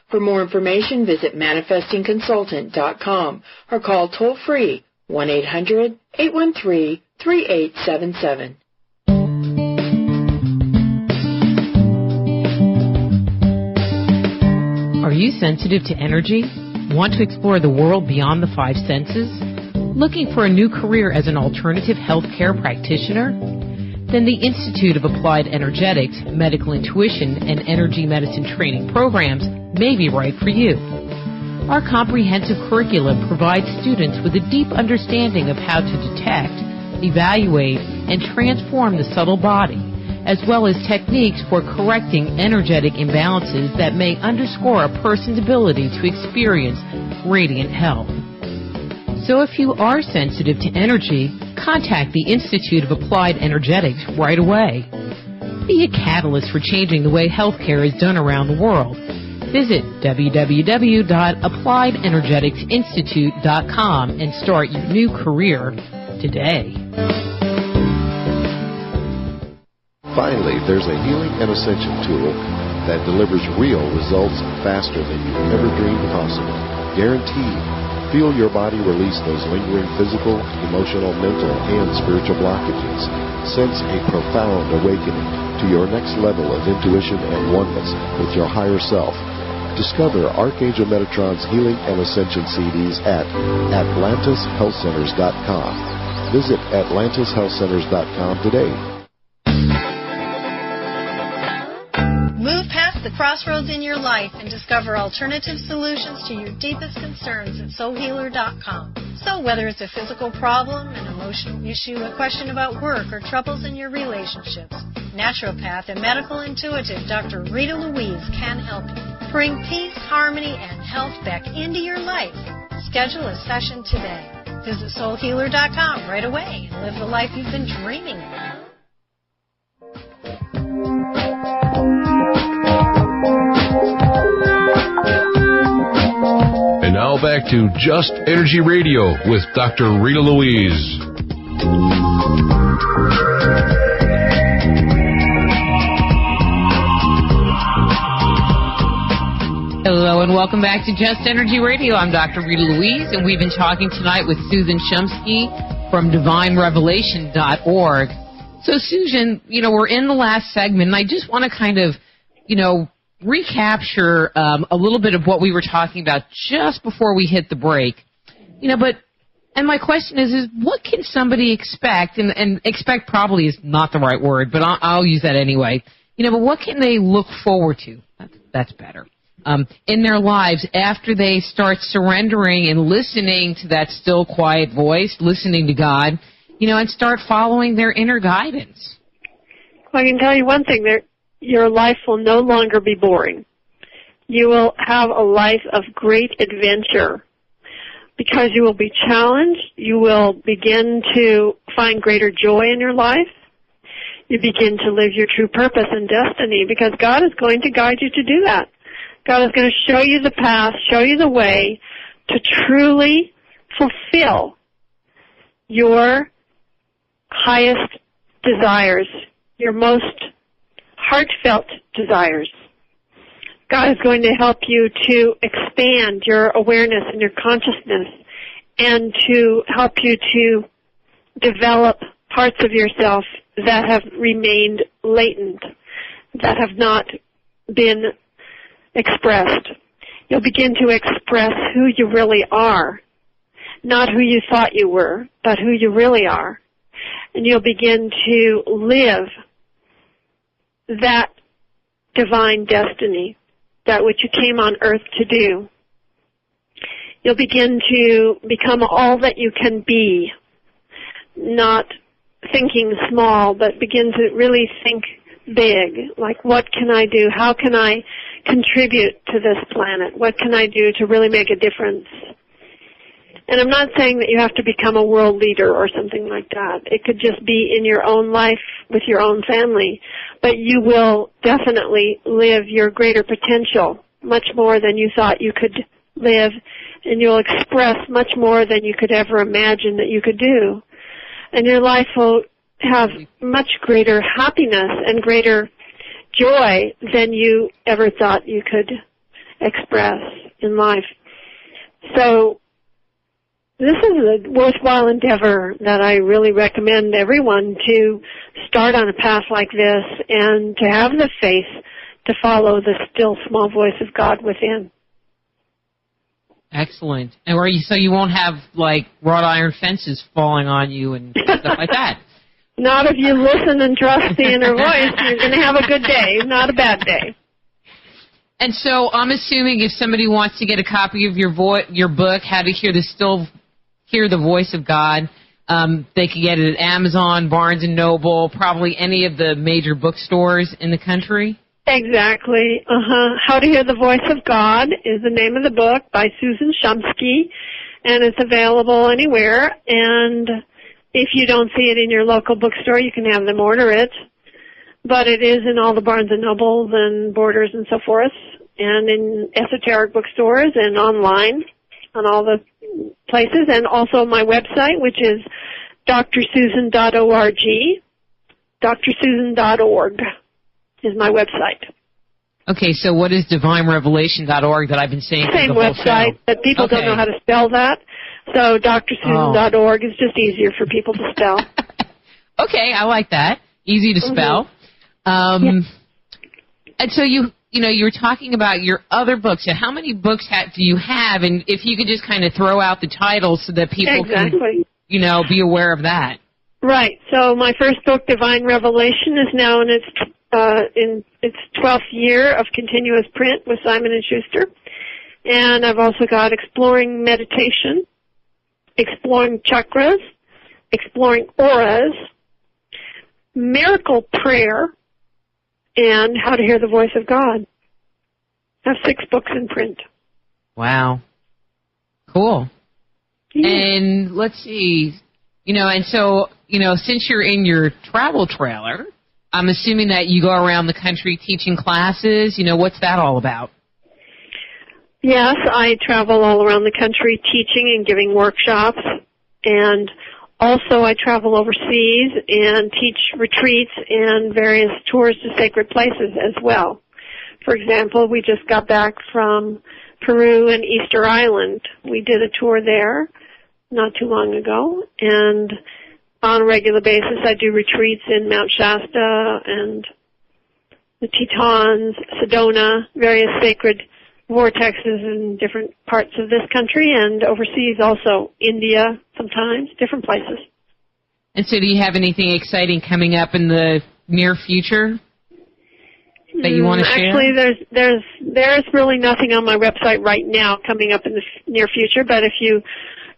For more information, visit manifestingconsultant.com or call toll-free 1-800-813-3877. Are you sensitive to energy? Want to explore the world beyond the five senses? Looking for a new career as an alternative healthcare practitioner? Then the Institute of Applied Energetics, Medical Intuition, and Energy Medicine Training programs may be right for you. Our comprehensive curriculum provides students with a deep understanding of how to detect, evaluate, and transform the subtle body, as well as techniques for correcting energetic imbalances that may underscore a person's ability to experience radiant health. So if you are sensitive to energy, contact the Institute of Applied Energetics right away. Be a catalyst for changing the way healthcare is done around the world. Visit www.appliedenergeticsinstitute.com and start your new career today. Finally, there's a healing and ascension tool that delivers real results faster than you ever dreamed possible. Guaranteed. Feel your body release those lingering physical, emotional, mental, and spiritual blockages. Sense a profound awakening to your next level of intuition and oneness with your higher self. Discover Archangel Metatron's Healing and Ascension CDs at AtlantisHealthCenters.com. Visit AtlantisHealthCenters.com today. Move past the crossroads in your life and discover alternative solutions to your deepest concerns at soulhealer.com. So whether it's a physical problem, an emotional issue, a question about work, or troubles in your relationships, naturopath and medical intuitive Dr. Rita Louise can help you. Bring peace, harmony, and health back into your life. Schedule a session today. Visit soulhealer.com right away and live the life you've been dreaming of. And now back to Just Energy Radio with Dr. Rita Louise. Hello and welcome back to Just Energy Radio. I'm Dr. Rita Louise, and we've been talking tonight with Susan Shumsky from DivineRevelation.org. So, Susan, we're in the last segment, and I just want to kind of, recapture a little bit of what we were talking about just before we hit the break. And my question is what can somebody expect, and expect probably is not the right word, but I'll use that anyway. But what can they look forward to? That's better. In their lives after they start surrendering and listening to that still quiet voice, listening to God, and start following their inner guidance. Well, I can tell you one thing. Your life will no longer be boring. You will have a life of great adventure because you will be challenged. You will begin to find greater joy in your life. You begin to live your true purpose and destiny because God is going to guide you to do that. God is going to show you the path, show you the way to truly fulfill your highest desires, your most heartfelt desires. God is going to help you to expand your awareness and your consciousness and to help you to develop parts of yourself that have remained latent, that have not been expressed. You'll begin to express who you really are, not who you thought you were, but who you really are. And you'll begin to live that divine destiny, that which you came on earth to do. You'll begin to become all that you can be, not thinking small, but begin to really think big, like what can I do? How can I contribute to this planet? What can I do to really make a difference? And I'm not saying that you have to become a world leader or something like that. It could just be in your own life with your own family. But you will definitely live your greater potential much more than you thought you could live, and you'll express much more than you could ever imagine that you could do. And your life will have much greater happiness and greater joy than you ever thought you could express in life. So this is a worthwhile endeavor that I really recommend everyone to start on a path like this and to have the faith to follow the still small voice of God within. Excellent. And so you won't have, like, wrought iron fences falling on you and stuff like that. Not if you listen and trust the inner voice. You're going to have a good day, not a bad day. And so I'm assuming if somebody wants to get a copy of your book, How to Hear the Voice of God, they can get it at Amazon, Barnes & Noble, probably any of the major bookstores in the country. Exactly. How to Hear the Voice of God is the name of the book by Susan Shumsky, and it's available anywhere. And if you don't see it in your local bookstore, you can have them order it. But it is in all the Barnes & Nobles and Borders and so forth, and in esoteric bookstores and online on all the places, and also my website, which is drsusan.org. drsusan.org is my website. Okay, so what is divinerevelation.org that I've been saying Same for the whole website, show? but people don't know how to spell that. So drsusan.org is just easier for people to spell. Okay, I like that. Easy to spell. Yeah. And so you were talking about your other books. So how many books do you have? And if you could just kind of throw out the titles so that people can, be aware of that. Right. So my first book, Divine Revelation, is now in its 12th year of continuous print with Simon & Schuster. And I've also got Exploring Meditation, Exploring Chakras, Exploring Auras, Miracle Prayer, and How to Hear the Voice of God. I have 6 books in print. Wow. Cool. Yeah. And let's see, and so, since you're in your travel trailer, I'm assuming that you go around the country teaching classes. What's that all about? Yes, I travel all around the country teaching and giving workshops, and also I travel overseas and teach retreats and various tours to sacred places as well. For example, we just got back from Peru and Easter Island. We did a tour there not too long ago, and on a regular basis I do retreats in Mount Shasta and the Tetons, Sedona, various sacred vortexes in different parts of this country, and overseas also, India sometimes, different places. And so do you have anything exciting coming up in the near future that you want to share? Actually, there's really nothing on my website right now coming up in the near future, but if you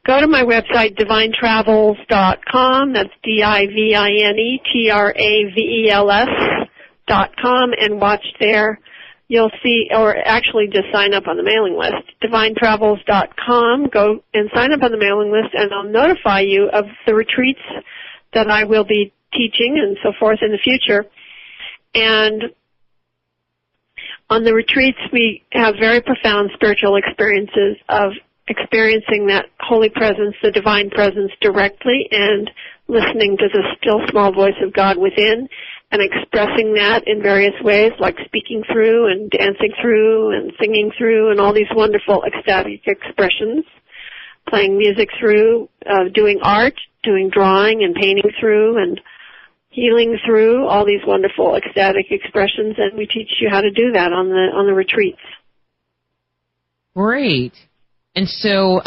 go to my website, divinetravels.com, that's DIVINETRAVELS.com, and watch there. You'll see, or actually just sign up on the mailing list, divinetravels.com. Go and sign up on the mailing list, and I'll notify you of the retreats that I will be teaching and so forth in the future. And on the retreats, we have very profound spiritual experiences of experiencing that holy presence, the divine presence directly, and listening to the still small voice of God within, and expressing that in various ways, like speaking through and dancing through and singing through and all these wonderful ecstatic expressions, playing music through, doing art, doing drawing and painting through, and healing through all these wonderful ecstatic expressions, and we teach you how to do that on the retreats. Great. And so,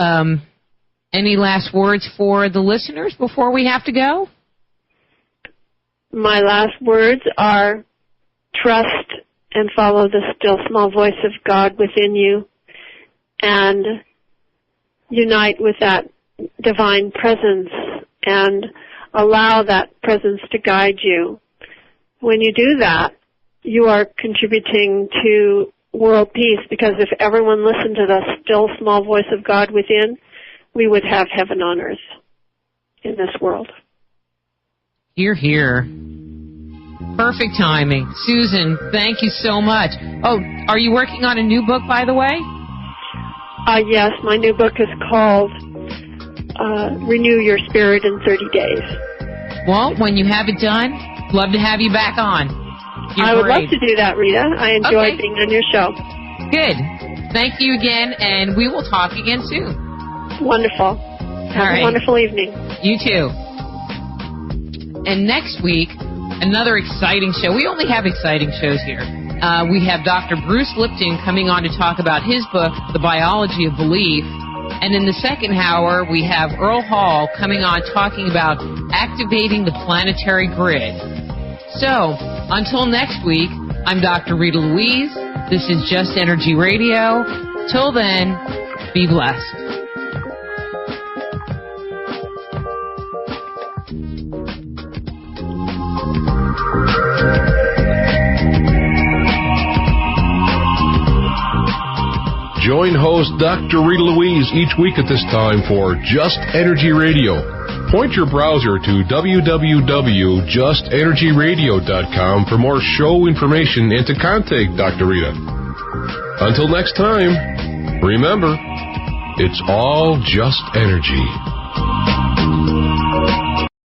any last words for the listeners before we have to go? My last words are trust and follow the still small voice of God within you, and unite with that divine presence and allow that presence to guide you. When you do that, you are contributing to world peace, because if everyone listened to the still small voice of God within, we would have heaven on earth in this world. Hear, hear. Perfect timing. Susan, thank you so much. Oh, are you working on a new book, by the way? Yes, my new book is called Renew Your Spirit in 30 Days. Well, when you have it done, love to have you back on. I would love to do that, Rita. I enjoyed being on your show. Good. Thank you again, and we will talk again soon. Wonderful. Have a wonderful evening. You too. And next week, another exciting show. We only have exciting shows here. We have Dr. Bruce Lipton coming on to talk about his book, The Biology of Belief. And in the second hour, we have Earl Hall coming on talking about activating the planetary grid. So, until next week, I'm Dr. Rita Louise. This is Just Energy Radio. Till then, be blessed. Join host Dr. Rita Louise each week at this time for Just Energy Radio. Point your browser to www.justenergyradio.com for more show information and to contact Dr. Rita. Until next time, remember, it's all just energy.